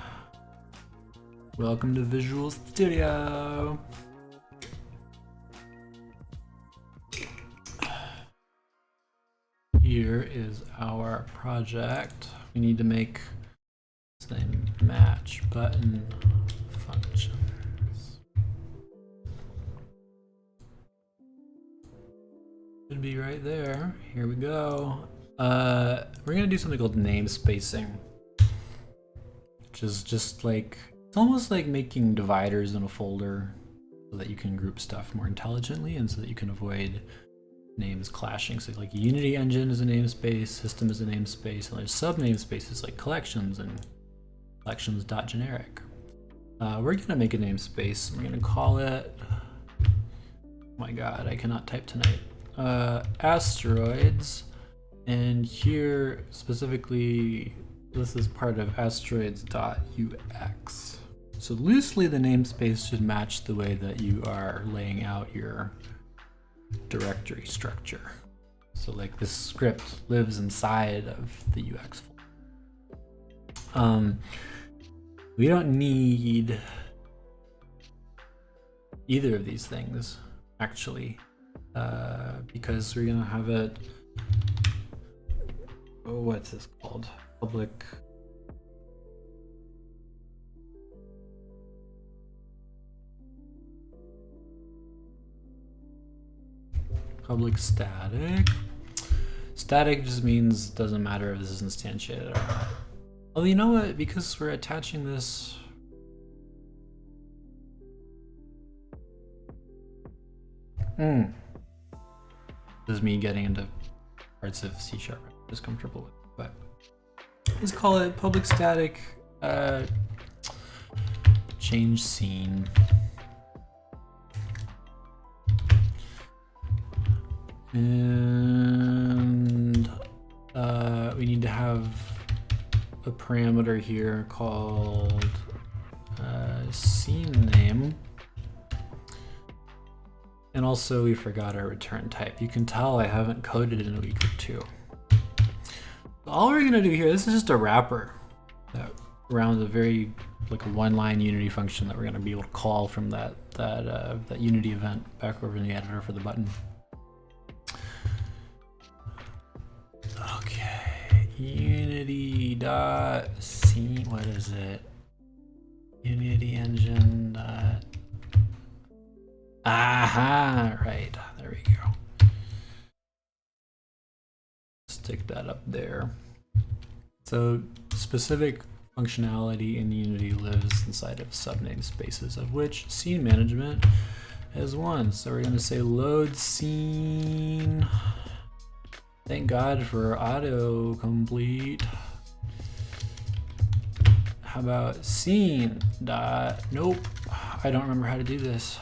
S1: Welcome to Visual Studio. Here is our project. We need to make this name match button functions. Should be right there. Here we go. We're gonna do something called namespacing, which is just like, it's almost like making dividers in a folder so that you can group stuff more intelligently and so that you can avoid names clashing. So like Unity engine is a namespace, system is a namespace, and there's sub namespaces like collections and collections.generic. We're gonna make a namespace. We're gonna call it, oh my god, I cannot type tonight. Asteroids, and here specifically this is part of asteroids.ux. So loosely the namespace should match the way that you are laying out your directory structure. So like this script lives inside of the UX folder. We don't need either of these things actually, because we're gonna have it, oh, what's this called? Public static. Static just means doesn't matter if this is instantiated or not. Well, you know what? Because we're attaching this. This is me getting into parts of C# I'm just comfortable with, but let's call it public static change scene. And we need to have a parameter here called scene name. And also we forgot our return type. You can tell I haven't coded in a week or two. All we're gonna do here, this is just a wrapper around a very, like a one-line Unity function that we're gonna be able to call from that Unity event back over in the editor for the button. Okay, Unity dot scene, what is it? Unity engine dot, aha, right, there we go. Stick that up there. So specific functionality in Unity lives inside of subname spaces, of which scene management is one. So we're going to say load scene. Thank God for autocomplete. How about scene dot, nope, I don't remember how to do this.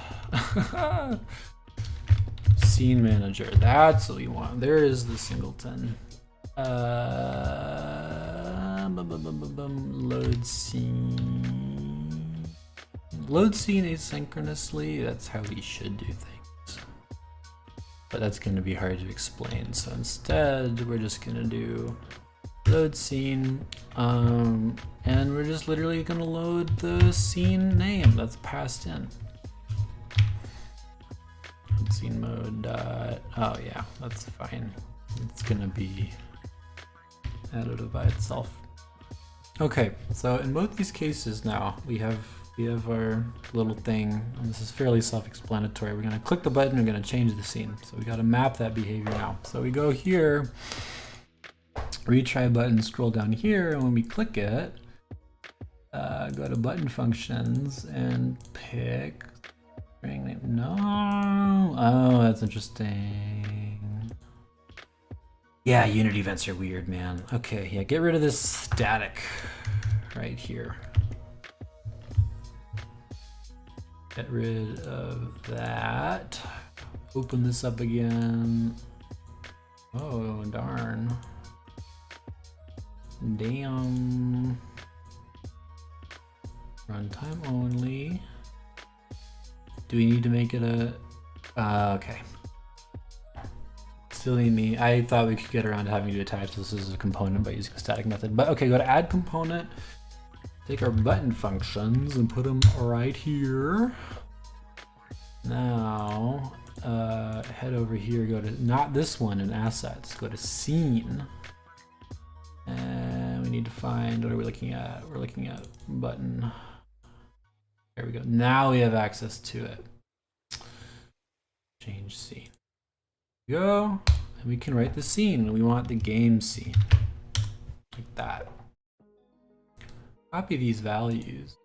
S1: Scene manager, that's what we want. There is the singleton. Load scene. Load scene asynchronously, that's how we should do things. But that's going to be hard to explain. So instead, we're just going to do load scene, and we're just literally going to load the scene name that's passed in. Scene mode dot, oh yeah, that's fine. It's gonna be additive by itself. Okay, so in both these cases now we have our little thing, and this is fairly self-explanatory. We're gonna click the button, we're gonna change the scene. So we gotta map that behavior now. So we go here, retry button, scroll down here, and when we click it, go to button functions and pick string name. No. Oh, that's interesting. Yeah, Unity events are weird, man. Okay, yeah, get rid of this static right here. Get rid of that. Open this up again. Oh, darn. Damn. Runtime only. Do we need to make it a, okay. Silly me, I thought we could get around to having to attach this as a component by using a static method, but okay, go to add component, take our button functions and put them right here. Now, head over here, go to, not this one in assets, go to scene. And we need to find, what are we looking at? We're looking at button. There we go. Now we have access to it. Change scene. Go. And we can write the scene. We want the game scene. Like that. Copy these values.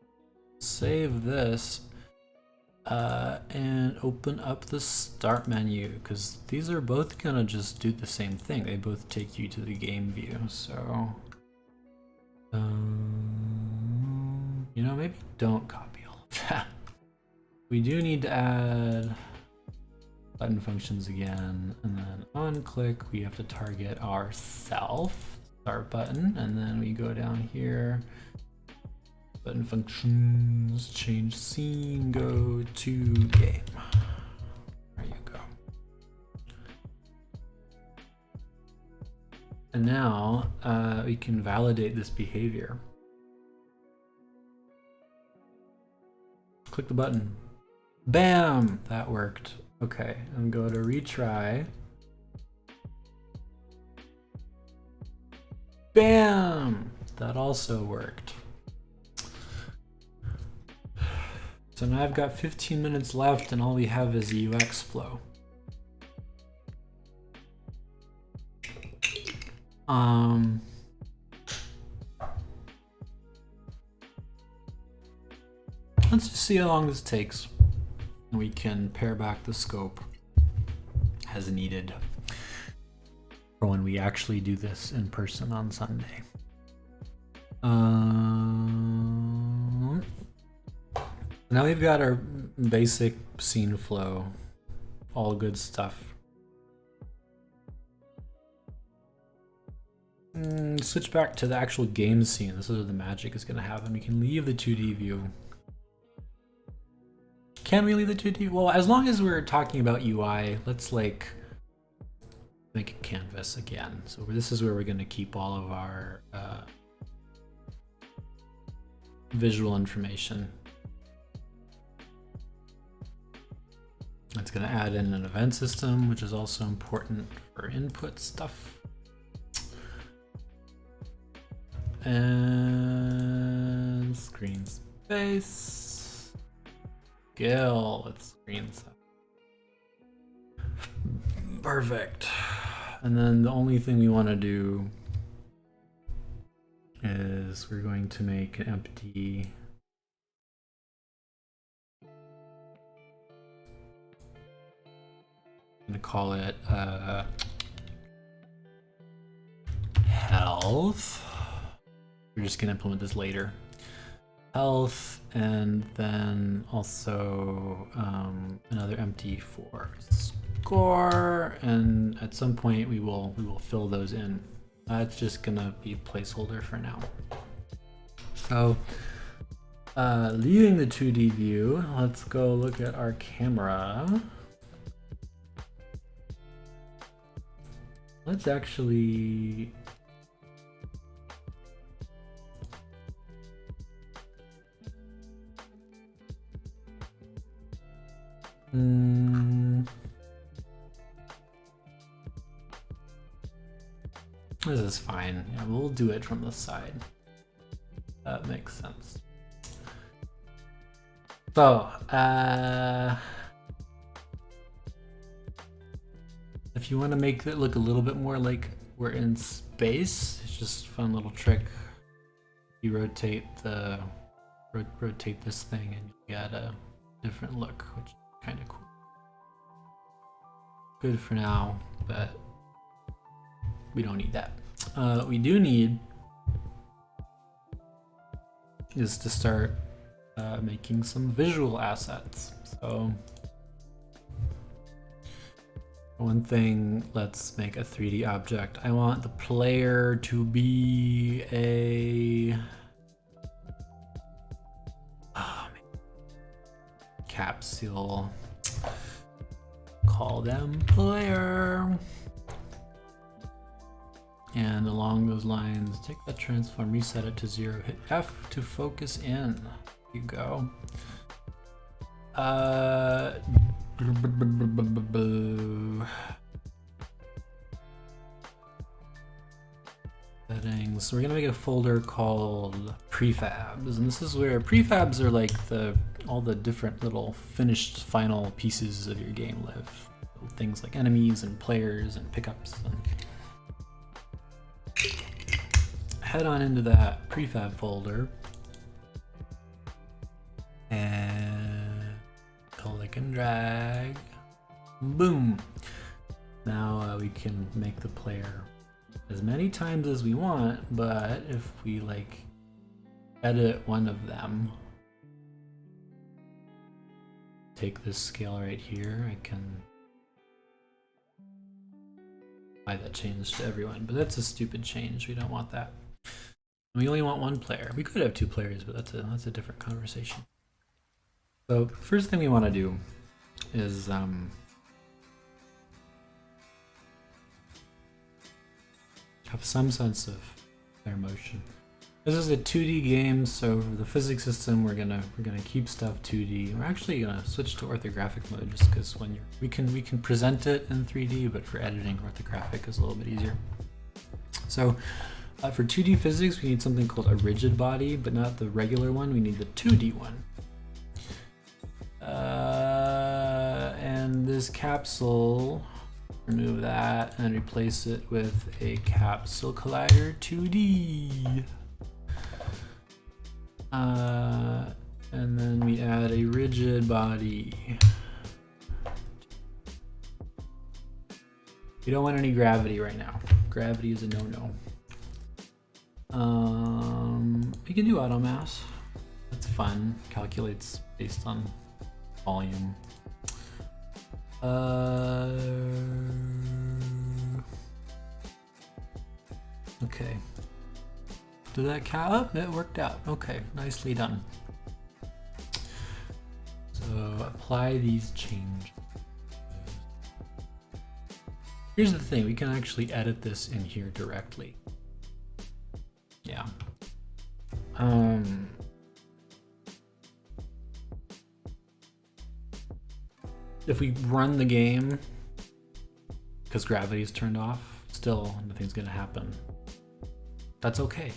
S1: Save this. And open up the start menu, because these are both gonna just do the same thing. They both take you to the game view. So, you know, maybe don't copy all of that. We do need to add button functions again, and then on click we have to target our self start button, and then we go down here. Button functions, change scene, go to game. There you go. And now we can validate this behavior. Click the button. Bam! That worked. Okay, and go to retry. Bam! That also worked. So now I've got 15 minutes left and all we have is a UX flow. Let's just see how long this takes. And we can pare back the scope as needed for when we actually do this in person on Sunday. Now we've got our basic scene flow, all good stuff. Switch back to the actual game scene. This is where the magic is going to happen. We can leave the 2D view. Can we leave the 2D? Well, as long as we're talking about UI, let's like make a canvas again. So this is where we're going to keep all of our visual information. It's going to add in an event system, which is also important for input stuff. And screen space. Skill with screen size. Perfect. And then the only thing we want to do is we're going to make an empty I'm going to call it health. We're just going to implement this later. Health, and then also another empty for score, and at some point we will fill those in. It's just going to be a placeholder for now. So leaving the 2D view, let's go look at our camera. Let's actually this is fine. Yeah, we'll do it from the side. That makes sense. So, if you want to make it look a little bit more like we're in space, it's just a fun little trick. You rotate this thing and you get a different look, which is kind of cool. Good for now, but we don't need that. We do need is to start making some visual assets. So one thing, let's make a 3D object. I want the player to be a capsule. Call them player. And along those lines, take that transform, reset it to 0, hit F to focus in. There you go. Settings. So we're gonna make a folder called prefabs, and this is where prefabs are like all the different little finished final pieces of your game live. things like enemies and players and pickups. And head on into that prefab folder and click and drag. Boom. Now we can make the player as many times as we want, but if we like edit one of them, take this scale right here, I can apply that change to everyone, but that's a stupid change. We don't want that. We only want one player. We could have two players, but that's a different conversation. So first thing we want to do is have some sense of player motion. This is a 2D game, so for the physics system, we're gonna keep stuff 2D. We're actually gonna switch to orthographic mode just because when we can present it in 3D, but for editing, orthographic is a little bit easier. So for 2D physics, we need something called a rigid body, but not the regular one. We need the 2D one. And this capsule, remove that and replace it with a capsule collider 2D. And then we add a rigid body. We don't want any gravity right now. Gravity is a no-no. We can do auto mass. That's fun. Calculates based on volume. Okay. Did that count? It worked out. Okay, nicely done. So apply these changes. Here's the thing, we can actually edit this in here directly. Yeah. If we run the game, because gravity is turned off, still nothing's gonna happen. That's okay.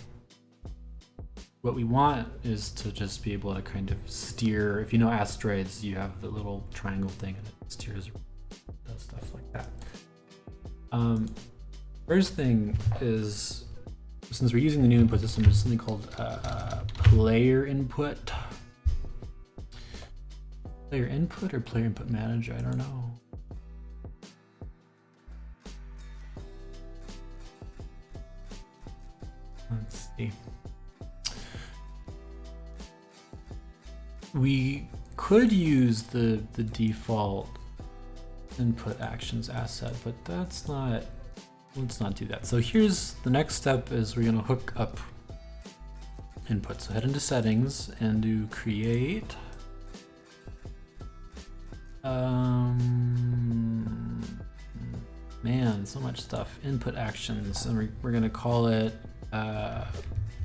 S1: What we want is to just be able to kind of steer. If you know asteroids, you have the little triangle thing and it steers, does stuff like that. First thing is, since we're using the new input system, there's something called player input. Player input or player input manager, I don't know. Let's see. We could use the default input actions asset, but that's not, let's not do that. So here's the next step is we're gonna hook up input. So head into settings and do create. Man, so much stuff. Input actions, and we're gonna call it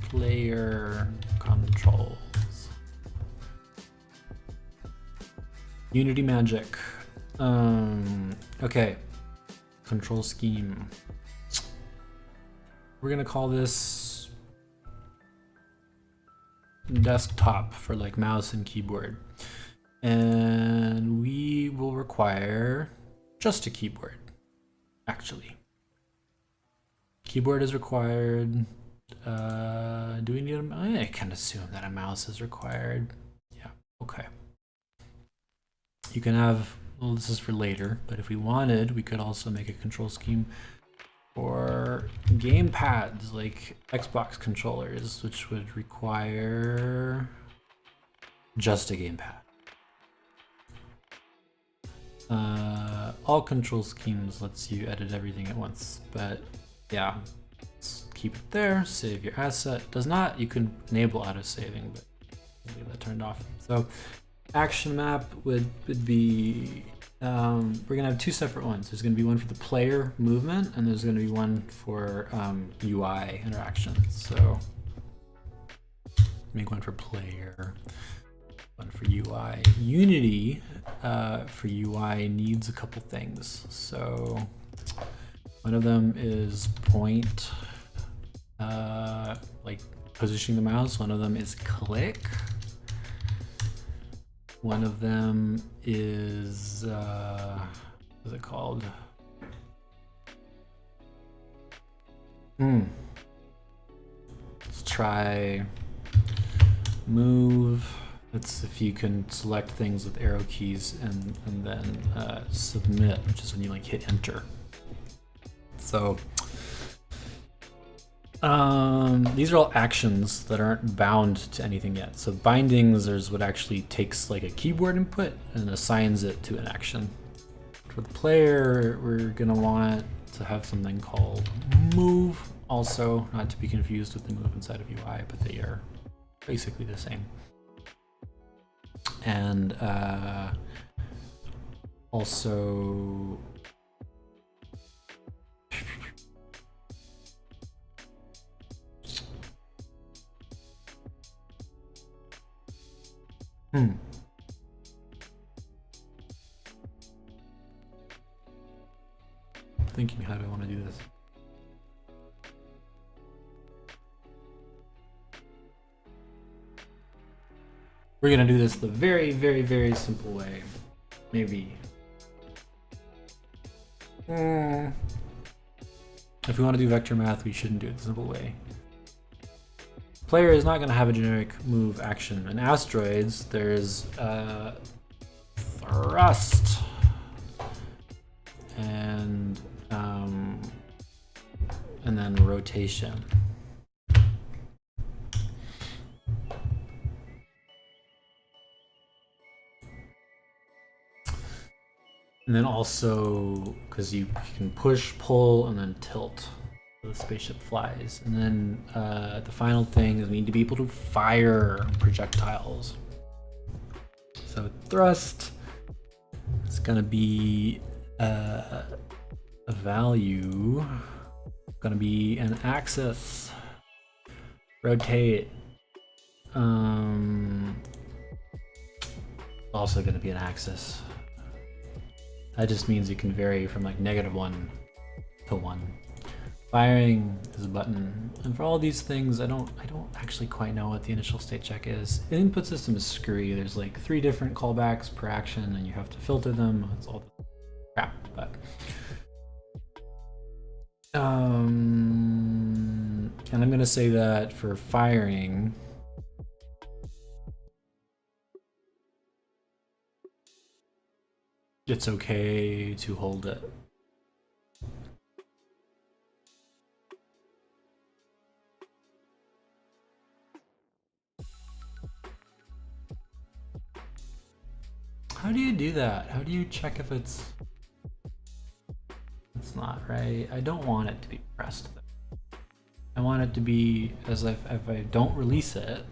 S1: player controls. Unity magic. Okay, control scheme. We're gonna call this desktop for like mouse and keyboard. And we will require just a keyboard, actually. Keyboard is required. Do we need a mouse? I can assume that a mouse is required. Yeah, okay. You can have, well, this is for later, but if we wanted, we could also make a control scheme for game pads like Xbox controllers, which would require just a gamepad. All control schemes lets you edit everything at once, but yeah, let's keep it there. Save your asset. Does not, you can enable auto saving, but leave that turned off. So action map would be, we're gonna have two separate ones. There's gonna be one for the player movement, and there's gonna be one for UI interactions. So make one for player, one for UI. Unity for UI needs a couple things. So one of them is point, like positioning the mouse. One of them is click. One of them is What's it called? Let's try move. That's if you can select things with arrow keys and then submit, which is when you like hit enter. So these are all actions that aren't bound to anything yet. So bindings is what actually takes like a keyboard input and assigns it to an action. For the player, we're gonna want to have something called move, also not to be confused with the move inside of UI, but they are basically the same. And also thinking, how do I want to do this? We're gonna do this the very, very, very simple way. Maybe. If we want to do vector math, we shouldn't do it the simple way. Player is not gonna have a generic move action. In asteroids, there's thrust and then rotation. And then also, because you can push, pull, and then tilt, so the spaceship flies. And then the final thing is we need to be able to fire projectiles. So thrust is gonna be a value, gonna be an axis. Rotate, also gonna be an axis. That just means it can vary from like -1 to 1. Firing is a button, and for all these things, I don't actually quite know what the initial state check is. The input system is screwy. There's like 3 different callbacks per action, and you have to filter them. It's all crap, but and I'm gonna say that for firing, it's okay to hold it. How do you do that? How do you check if it's not right? I don't want it to be pressed. I want it to be as if I don't release it.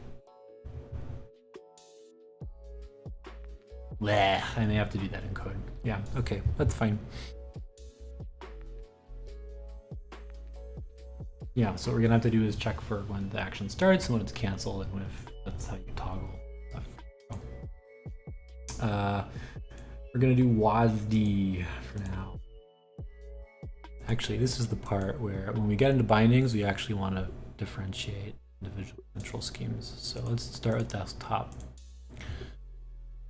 S1: Bleh, I may have to do that in code. Yeah, okay, that's fine. Yeah, so what we're gonna have to do is check for when the action starts and when it's canceled, and if that's how you toggle stuff. We're gonna do WASD for now. Actually, this is the part where when we get into bindings, we actually want to differentiate individual control schemes. So let's start with desktop.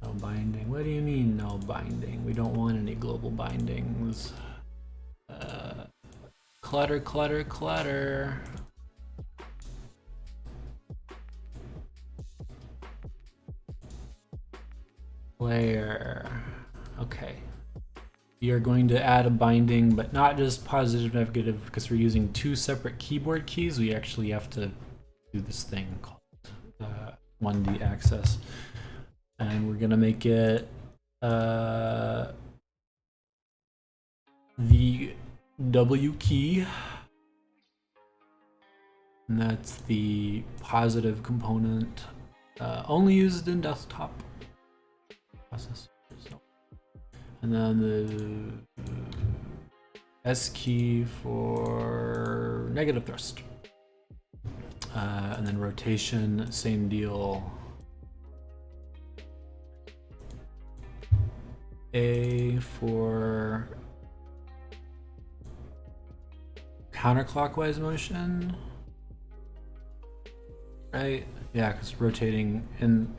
S1: No binding. What do you mean no binding? We don't want any global bindings. Clutter, clutter, clutter. Player. Okay. We are going to add a binding, but not just positive, negative, because we're using 2 separate keyboard keys. We actually have to do this thing called 1D access. And we're gonna make it the W key, and that's the positive component, only used in desktop processors. And then the S key for negative thrust, and then rotation, same deal. A for counterclockwise motion, right? Yeah, because rotating in.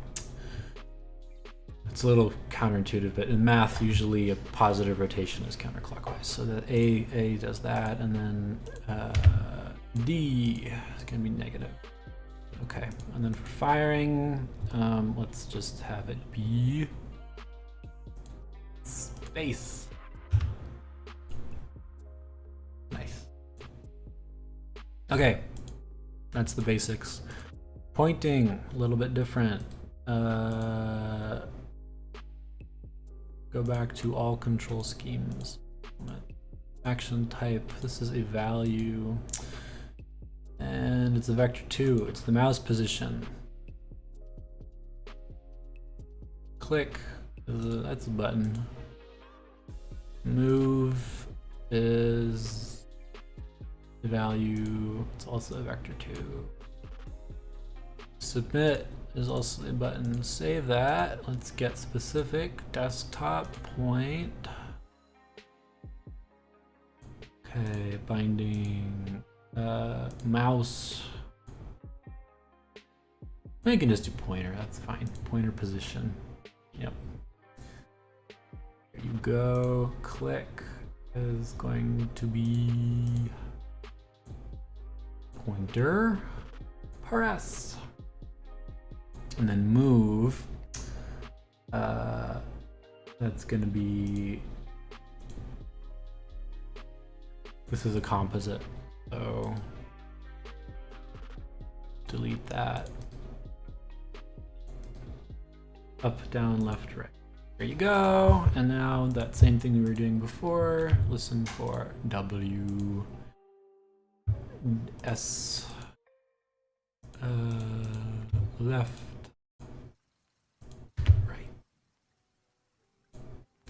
S1: it's a little counterintuitive, but in math, usually a positive rotation is counterclockwise. So that A does that, and then D is gonna be negative. Okay, and then for firing, let's just have it be space. Nice. Okay, that's the basics. Pointing, a little bit different. Go back to all control schemes. Action type, this is a value. And it's a vector 2, it's the mouse position. Click, that's a button. Move is the value, it's also a vector 2. Submit is also a button. Save that. Let's get specific. Desktop point. Okay, binding. Mouse. I can just do pointer. That's fine. Pointer position. Yep. There you go. Click is going to be pointer. Press. And then move, that's gonna be, this is a composite, so delete that. Up, down, left, right. There you go. And now that same thing we were doing before, listen for W, S, left,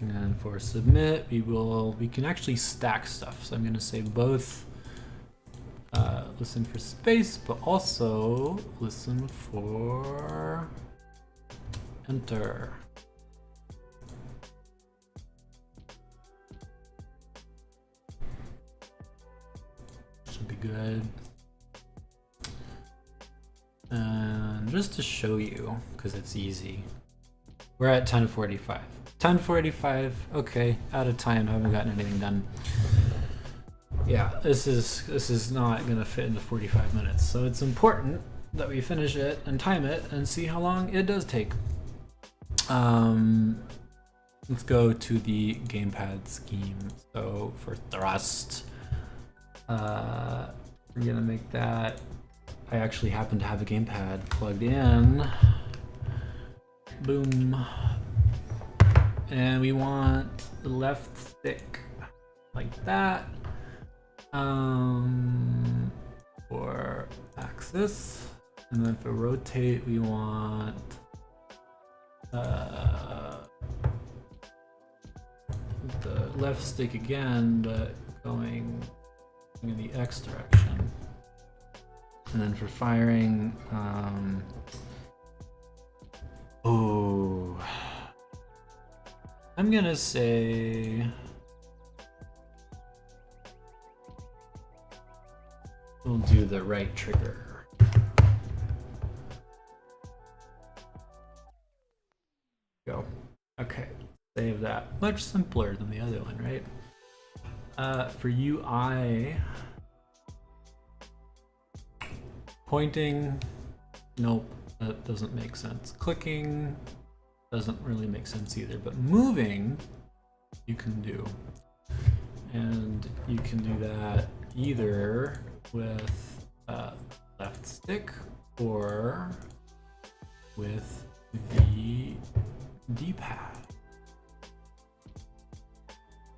S1: and for submit, we can actually stack stuff. So I'm going to say both listen for space, but also listen for enter. Should be good. And just to show you, because it's easy, we're at 10:45. 10:45. Okay, out of time. Haven't gotten anything done. Yeah, this is not gonna fit into 45 minutes. So it's important that we finish it and time it and see how long it does take. Let's go to the gamepad scheme. So for thrust, we're gonna make that. I actually happen to have a gamepad plugged in. Boom. And we want the left stick like that. For axis. And then for rotate, we want the left stick again, but going in the X direction. And then for firing, I'm gonna say we'll do the right trigger. Go. Okay, save that. Much simpler than the other one, right? For UI, pointing, nope, that doesn't make sense. Clicking doesn't really make sense either, but moving you can do. And you can do that either with left stick or with the D-pad.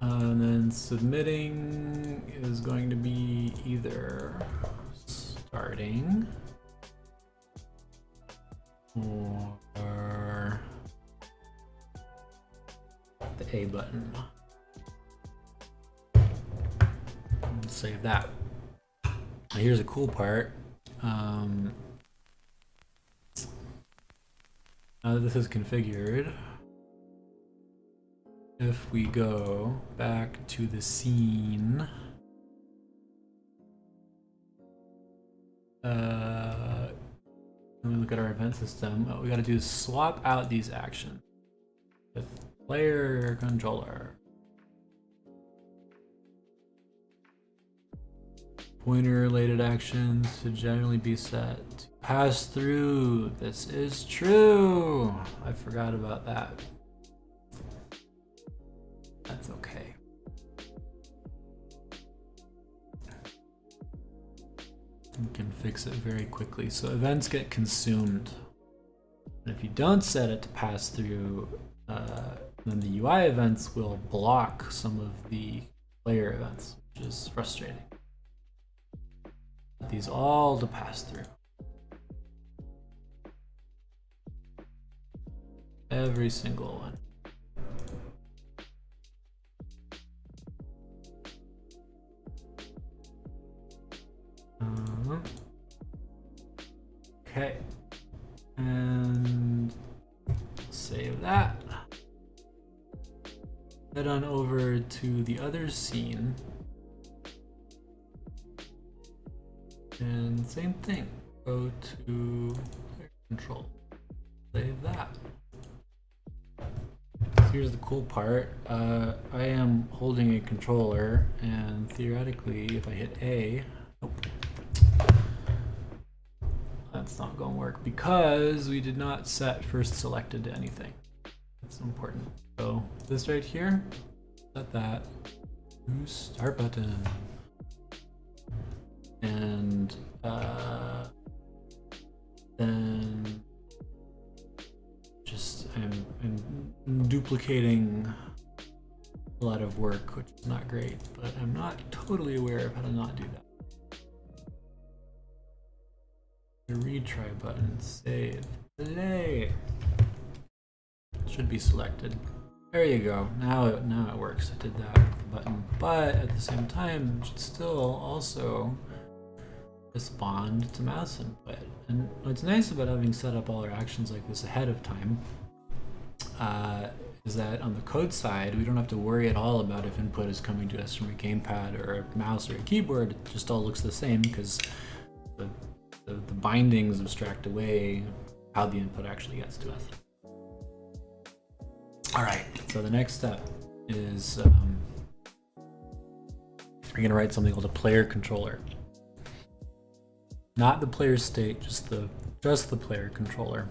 S1: And then submitting is going to be either starting or the A button. Save that. Now here's a cool part. Now that this is configured, if we go back to the scene, when we look at our event system, what we got to do is swap out these actions. Player controller. Pointer related actions should generally be set to pass through. This is true. I forgot about that. That's okay. You can fix it very quickly. So events get consumed. And if you don't set it to pass through, then the UI events will block some of the player events, which is frustrating. These all to pass through. Every single one. Okay, and save that. Head on over to the other scene. And same thing, go to player control, save that. So here's the cool part. I am holding a controller, and theoretically, if I hit A, nope, that's not going to work because we did not set first selected to anything. That's important. So this right here, set that, new start button. And then just I'm duplicating a lot of work, which is not great, but I'm not totally aware of how to not do that. The retry button, save, play. Should be selected. There you go. Now it works. I did that with the button, but at the same time, it should still also respond to mouse input. And what's nice about having set up all our actions like this ahead of time is that on the code side, we don't have to worry at all about if input is coming to us from a gamepad or a mouse or a keyboard. It just all looks the same because the bindings abstract away how the input actually gets to us. All right, so the next step is we're gonna write something called a player controller. Not the player state, just the player controller.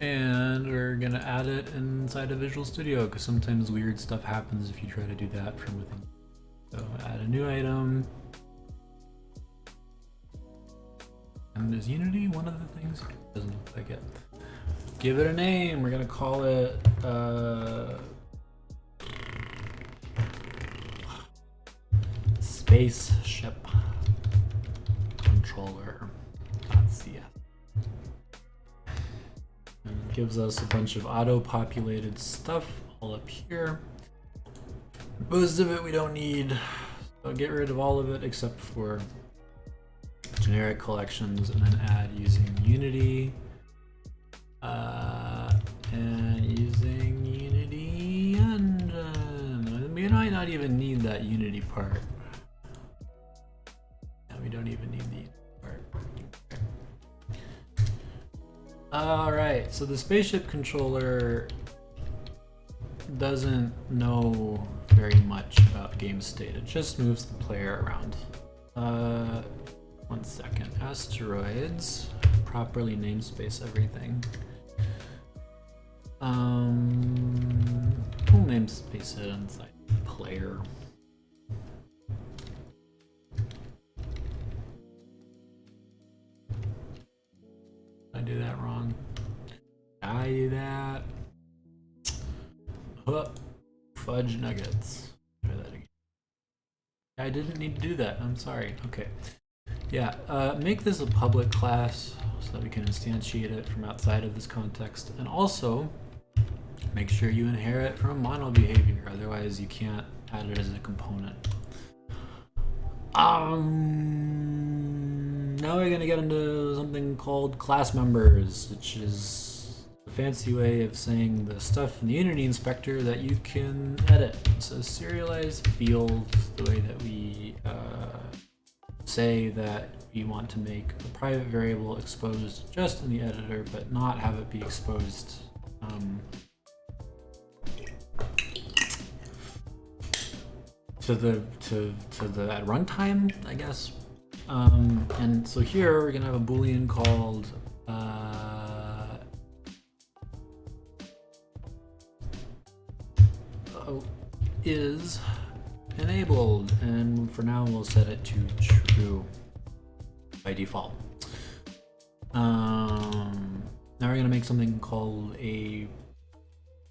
S1: And we're gonna add it inside of Visual Studio because sometimes weird stuff happens if you try to do that from within. So add a new item. And is Unity one of the things? It doesn't look like it. Give it a name. We're gonna call it Spaceship Controller.cf. And it gives us a bunch of auto-populated stuff all up here. Most of it we don't need, so I'll get rid of all of it except for generic collections, and then add using Unity and using Unity Engine. We might not even need that Unity part. No, we don't even need the Unity part. Okay. All right, so the spaceship controller doesn't know very much about game state. It just moves the player around. 1 second. Asteroids. Properly namespace everything. We'll namespace it inside player. Did I do that wrong? I do that. Fudge nuggets. Try that again. I didn't need to do that. I'm sorry. Okay. Yeah, make this a public class so that we can instantiate it from outside of this context. And also, make sure you inherit from mono behavior. Otherwise, you can't add it as a component. Now we're going to get into something called class members, which is a fancy way of saying the stuff in the Unity inspector that you can edit. So serialized fields, the way that we say that we want to make a private variable exposed just in the editor, but not have it be exposed to the at runtime, I guess. And so here we're gonna have a boolean called is enabled, and for now we'll set it to true by default. Now we're gonna make something called a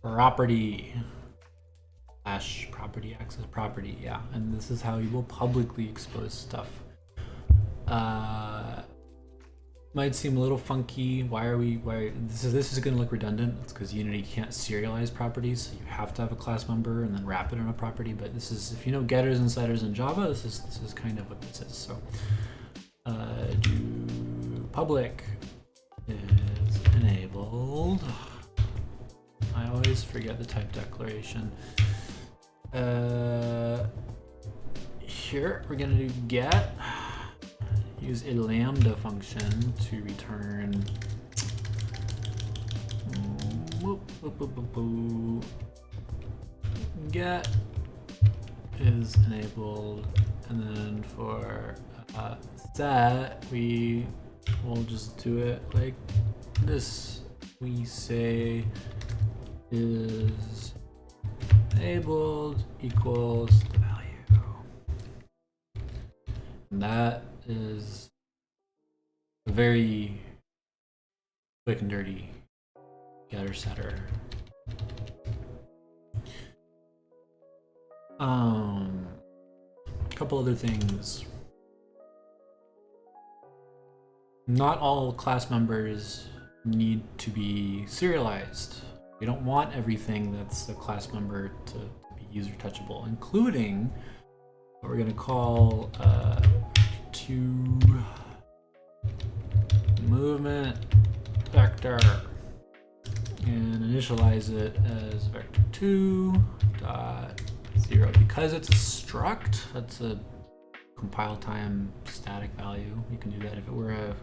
S1: property / property access property, yeah, and this is how you will publicly expose stuff. Might seem a little funky. This is going to look redundant. It's because Unity can't serialize properties, so you have to have a class member and then wrap it in a property. But this is, if you know getters and setters in Java, this is kind of what this is. So do public is enabled. I always forget the type declaration. Here we're gonna do get. Use a lambda function to return get is enabled, and then for set we will just do it like this. We say is enabled equals the value, and that is a very quick and dirty getter setter. A couple other things. Not all class members need to be serialized. We don't want everything that's a class member to be user touchable, including what we're going to call to movement vector, and initialize it as vector2 dot 0. Because it's a struct, that's a compile time static value. You can do that. If it were a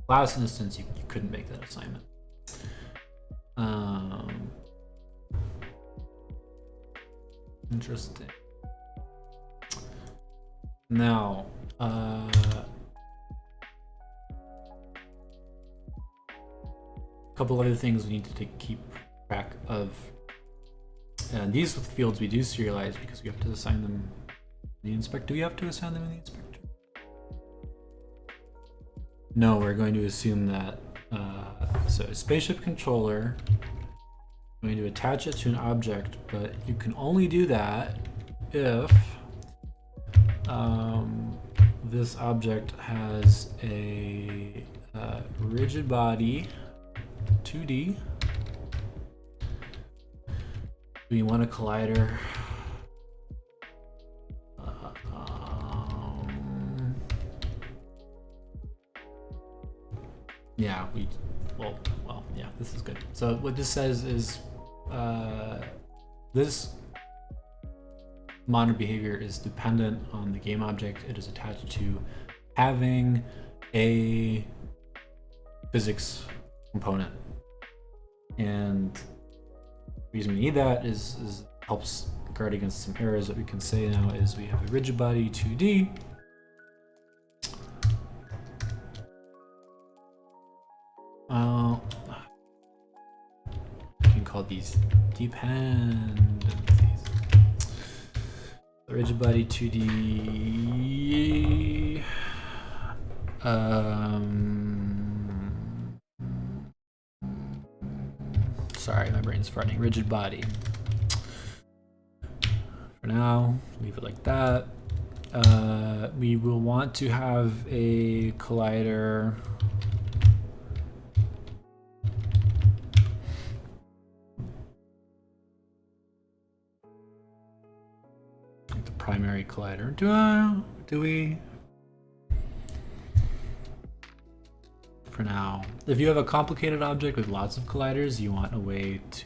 S1: class instance, you couldn't make that assignment. Interesting. Now, a couple other things we need to keep track of. And these fields we do serialize because we have to assign them in the inspector. Do we have to assign them in the inspector? No, we're going to assume that. So spaceship controller, I'm going to attach it to an object, but you can only do that if this object has a rigid body 2D. We want a collider. Yeah, yeah, this is good. So what this says is this modern behavior is dependent on the game object it is attached to having a physics component. And the reason we need that is helps guard against some errors. That we can say now is we have a rigid body 2D. We can call these dependencies. The rigid body 2D. Sorry, my brain's farting. Rigid body. For now, leave it like that. We will want to have a collider. Like the primary collider. Do we? For now. If you have a complicated object with lots of colliders, you want a way to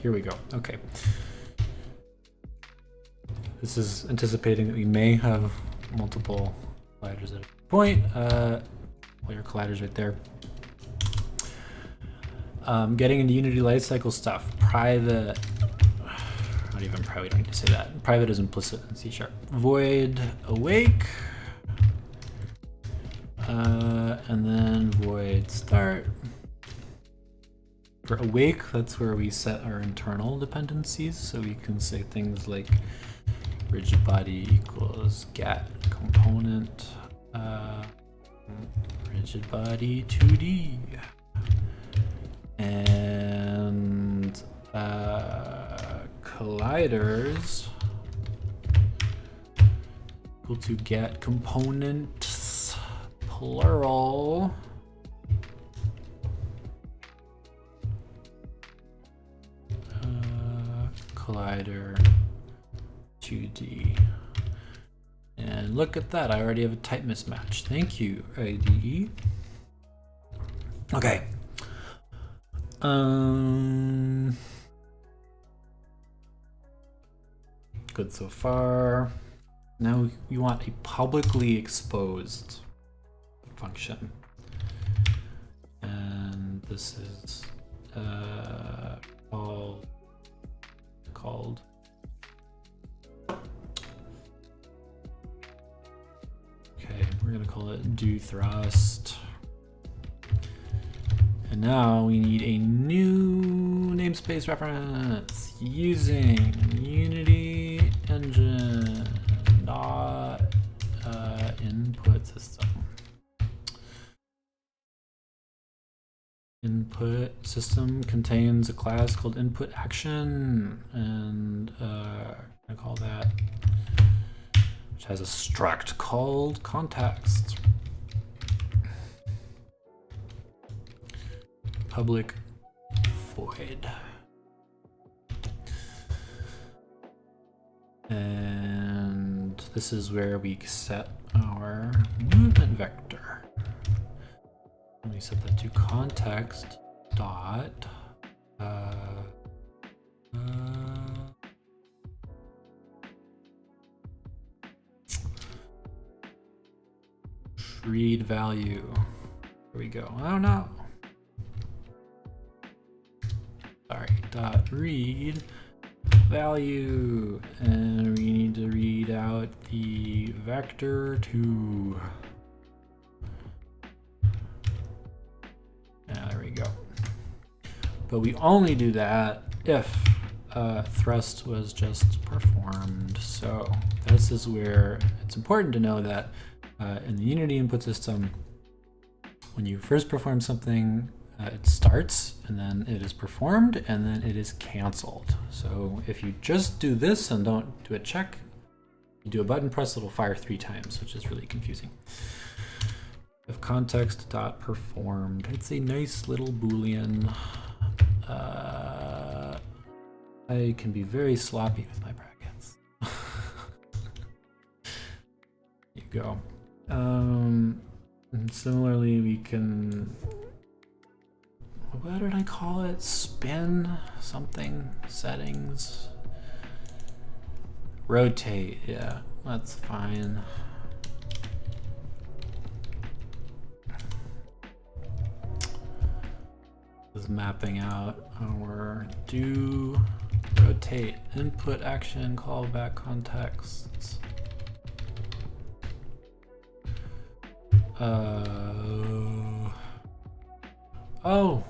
S1: Here we go. Okay. This is anticipating that we may have multiple colliders at a point. Well, your collider's right there. Getting into Unity lifecycle stuff. Private, not even private, we don't need to say that. Private is implicit in C#. Void awake. And then void start. For awake, that's where we set our internal dependencies. So we can say things like rigid body equals get component rigid body 2D. And colliders equal to get components plural collider 2D. And look at that, I already have a type mismatch. Thank you, IDE. Okay. Good so far. Now we want a publicly exposed function. And this is called okay, we're gonna call it do thrust. And now we need a new namespace reference using Unity engine dot input system. Input system contains a class called input action, and I call that, which has a struct called context. Public void. And this is where we set our movement vector. And we set that to context dot read value. Here we go. Oh no. Sorry, dot read value, and we need to read out the vector to. There we go. But we only do that if thrust was just performed. So this is where it's important to know that in the Unity input system, when you first perform something, it starts, and then it is performed, and then it is canceled. So if you just do this and don't do a check, you do a button press, it'll fire 3 times, which is really confusing. If context dot performed, it's a nice little Boolean. I can be very sloppy with my brackets. There you go. And similarly, we can, what did I call it? Spin something, settings, rotate. Yeah, that's fine. This is mapping out our do rotate input action callback contexts. Oh,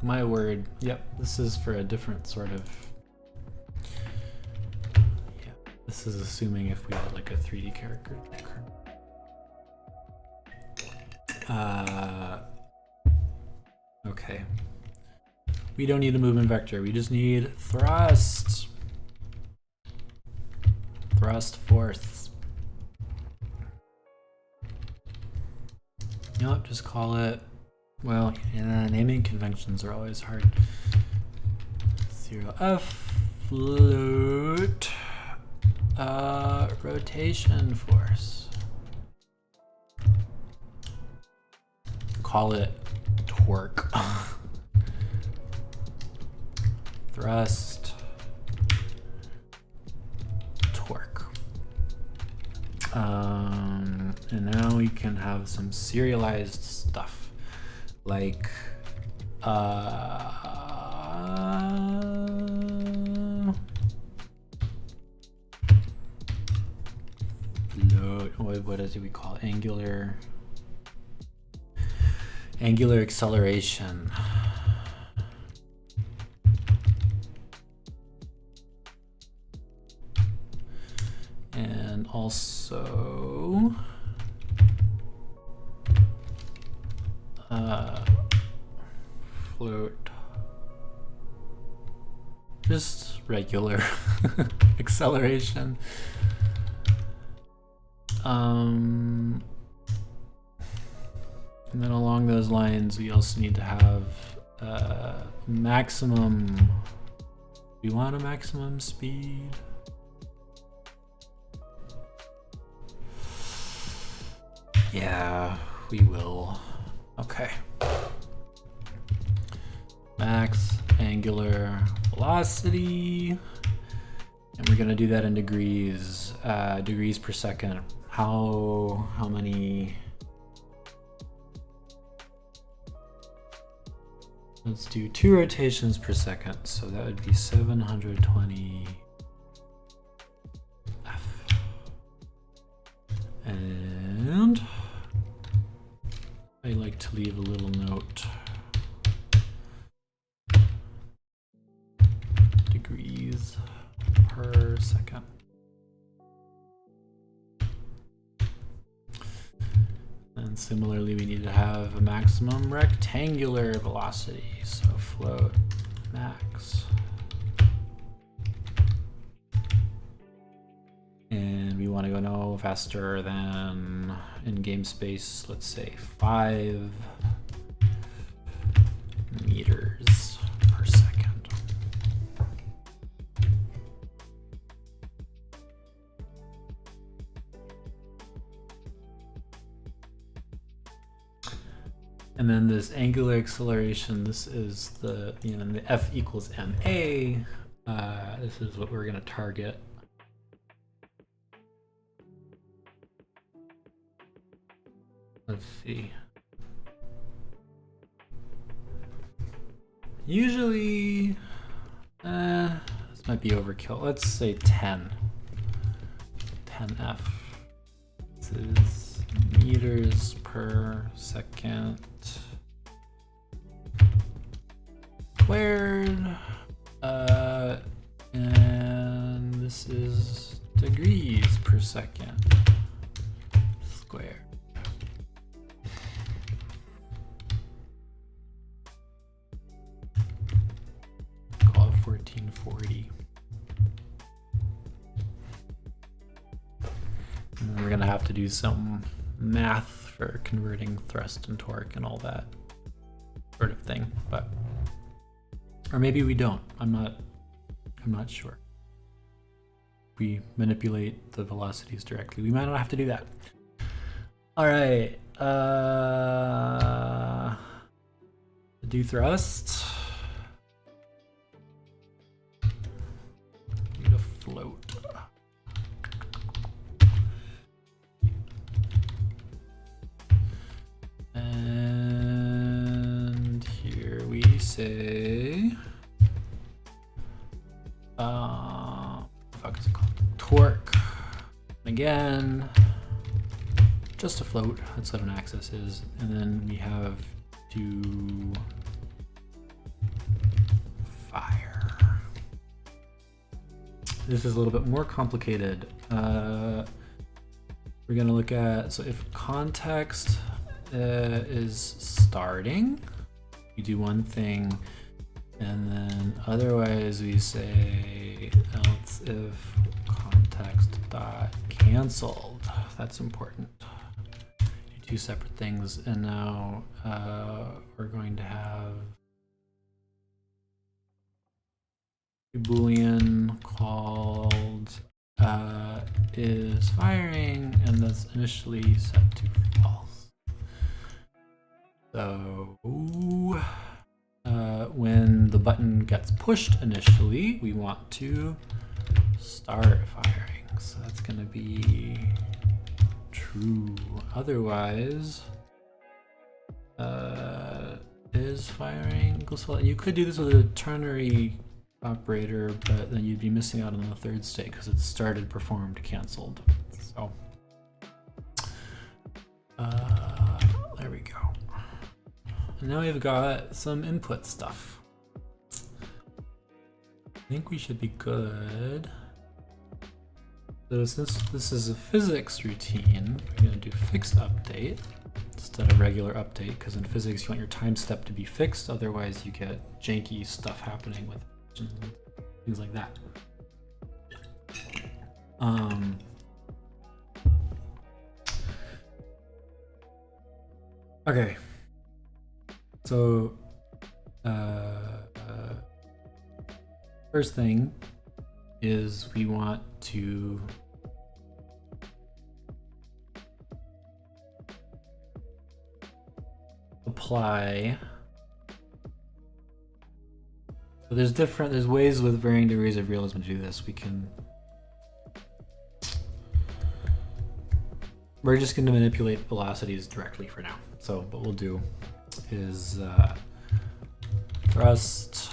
S1: my word. Yep, this is for a different sort of. Yeah, this is assuming if we had like a 3D character. Okay. We don't need a movement vector. We just need thrust. Thrust force. Nope, just call it. Well, yeah, naming conventions are always hard. 0f float rotation force. Call it torque. thrust, torque. And now we can have some serialized stuff like what is it we call it? Angular acceleration. And also float, just regular acceleration. And then along those lines, we also need to have maximum. We want a maximum speed. Yeah, we will. Okay. Max angular velocity. And we're gonna do that in degrees, degrees per second. How many? Let's do 2 rotations per second. So that would be 720 F. And I like to leave a little note. Degrees per second. And similarly, we need to have a maximum rectangular velocity. So float max. And we want to go no faster than in game space, let's say 5 meters per second. And then this angular acceleration, this is the, the F equals ma. This is what we're going to target. Let's see. Usually, this might be overkill. Let's say 10 F. This is meters per second squared, and this is degrees per second squared. Call it 1440. And then we're gonna have to do some math for converting thrust and torque and all that sort of thing, but or maybe we don't. I'm not sure. We manipulate the velocities directly. We might not have to do that. All right. Do thrust. Need a float. And here we say, fuck is it called? Torque. Again, just a float. That's what an axis is. And then we have to fire. This is a little bit more complicated. We're gonna look at, so if context is starting, we do one thing, and then otherwise we say else if context dot canceled. That's important. Do 2 separate things, and now we're going to have a Boolean called is firing, and that's initially set to false. So when the button gets pushed initially, we want to start firing. So that's going to be true. Otherwise, is firing equals false. You could do this with a ternary operator, but then you'd be missing out on the third state because it's started, performed, canceled. So there we go. And now we've got some input stuff. I think we should be good. So since this is a physics routine, we're going to do fixed update instead of regular update, because in physics you want your time step to be fixed, otherwise you get janky stuff happening with things like that. Okay, so first thing is we want to apply. So there's ways with varying degrees of realism to do this. We're just going to manipulate velocities directly for now. So what we'll do is thrust.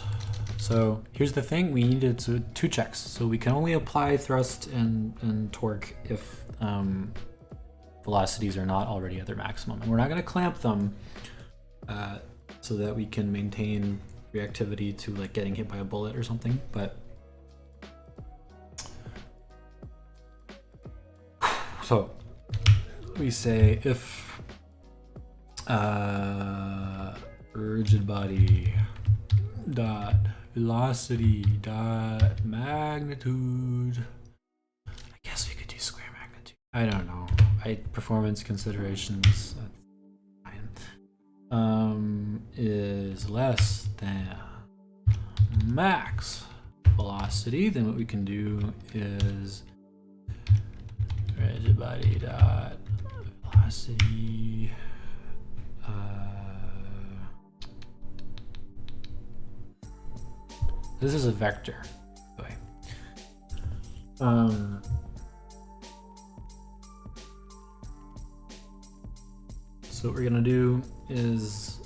S1: So here's the thing, we needed two checks. So we can only apply thrust and torque if velocities are not already at their maximum. And we're not going to clamp them so that we can maintain reactivity to like getting hit by a bullet or something. But so we say if rigid body dot velocity dot magnitude. I guess we could do square magnitude. I don't know. Performance considerations. That's fine. Is less than max velocity. Then what we can do is rigid body dot velocity. This is a vector. Okay. So what we're gonna do is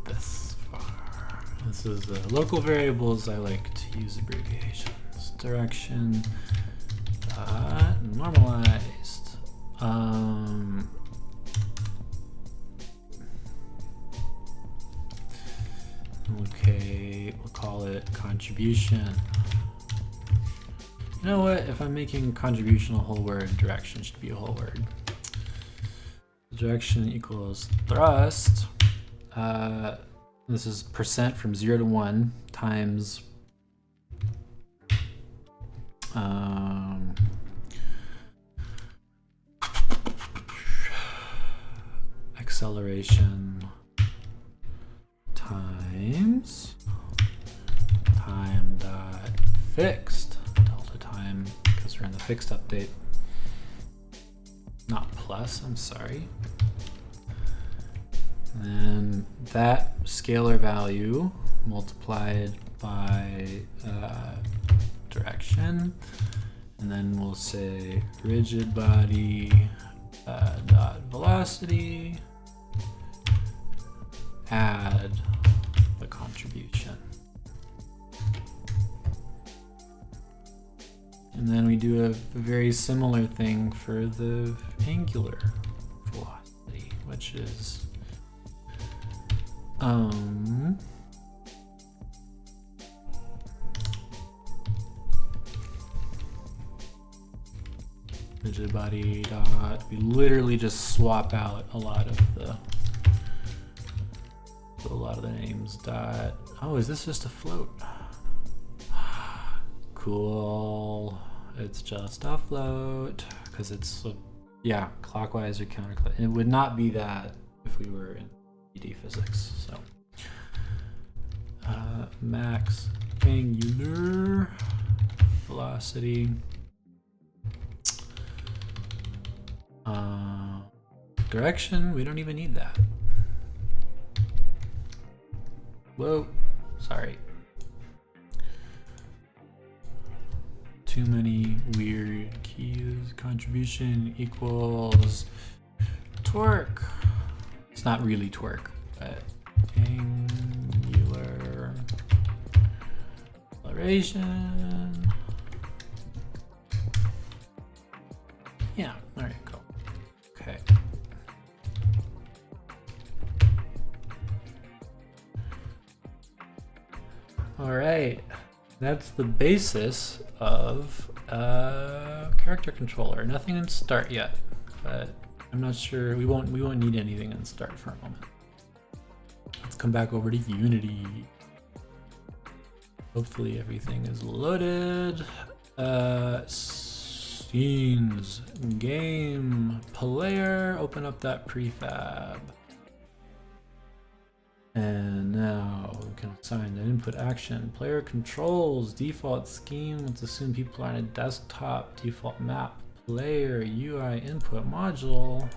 S1: this far. This is the local variables. I like to use abbreviations. Direction normalized. Okay, we'll call it contribution. You know what? If I'm making contribution a whole word, direction should be a whole word. Direction equals thrust. This is percent from 0 to 1 times acceleration times time dot fixed delta time, because we're in the fixed update, not plus, I'm sorry. And then that scalar value multiplied by direction, and then we'll say rigid body dot velocity add the contribution. And then we do a very similar thing for the angular velocity, which is rigid body dot, we literally just swap out a lot of the names dot. Oh, is this just a float? Cool. It's just a float because it's yeah, clockwise or counterclockwise. It would not be that if we were in ED physics. So max angular velocity direction, we don't even need that. Whoa, sorry. Too many weird keys. Contribution equals torque. It's not really torque, but angular acceleration. Yeah, all right, cool. Okay. All right, that's the basis of a character controller. Nothing in start yet, but I'm not sure. We won't need anything in start for a moment. Let's come back over to Unity. Hopefully everything is loaded. Scenes, game, player. Open up that prefab. And now we can assign an input action. Player controls, default scheme. Let's assume people are on a desktop. Default map, player, UI input module.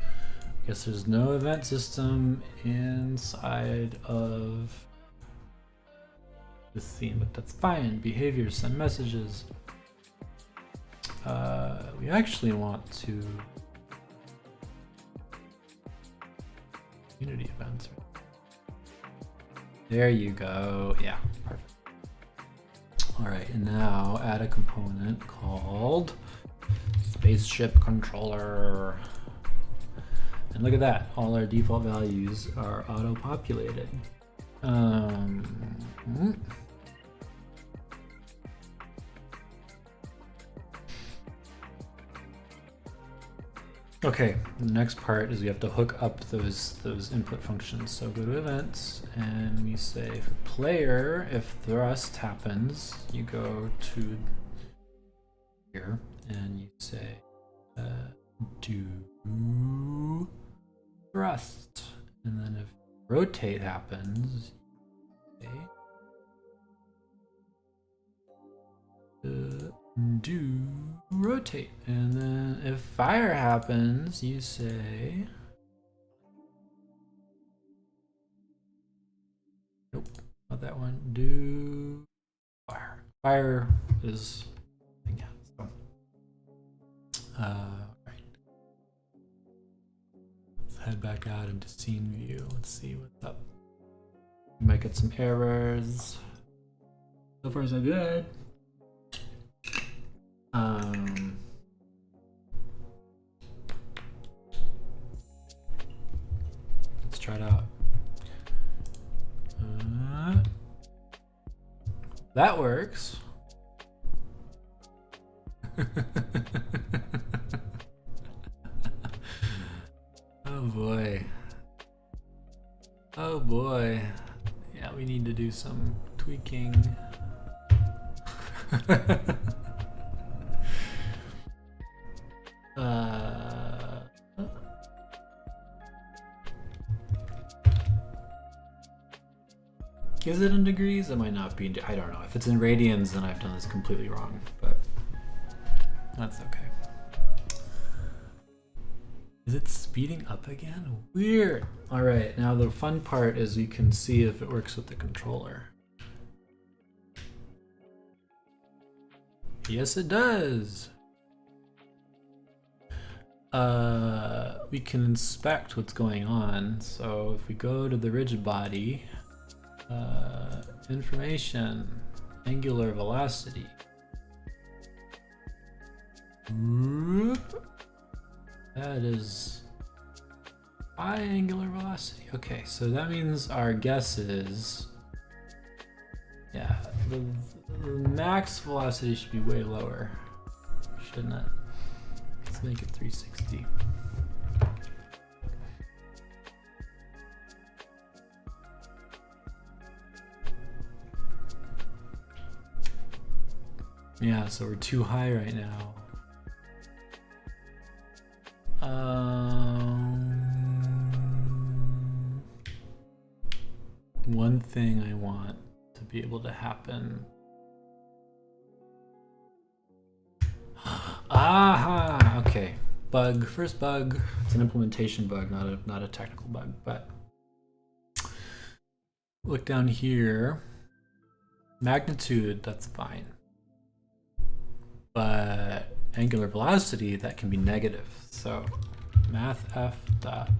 S1: I guess there's no event system inside of the theme, but that's fine. Behavior, send messages. We actually want to Unity events. There you go. Yeah, perfect. All right, and now add a component called spaceship controller. And look at that. All our default values are auto-populated. Okay, the next part is we have to hook up those input functions. So go to events and we say for player, if thrust happens, you go to here and you say do thrust, and then if rotate happens, you say do rotate, and then if fire happens, you say nope, not that one. Do fire. Fire is yeah. So right. Let's head back out into scene view. Let's see what's up. We might get some errors. So far so good. Let's try it out. That works. Oh boy. Oh boy. Yeah, we need to do some tweaking. Is it in degrees? It might not be. I don't know. If it's in radians, then I've done this completely wrong, but that's okay. Is it speeding up again? Weird. All right, now the fun part is we can see if it works with the controller. Yes, it does. We can inspect what's going on. So if we go to the rigid body, information, angular velocity. That is high angular velocity. Okay, so that means our guess is, yeah, the max velocity should be way lower, shouldn't it? Let's make it 360. Yeah, so we're too high right now. One thing I want to be able to happen. Aha! Okay. bug, first bug. It's an implementation bug, not a technical bug. But look down here. Magnitude, that's fine. But angular velocity, that can be negative. So mathf dot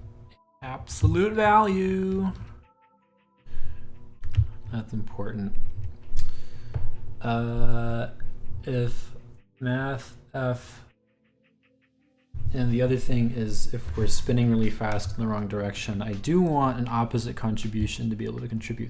S1: absolute value. That's important. If mathf, and the other thing is if we're spinning really fast in the wrong direction, I do want an opposite contribution to be able to contribute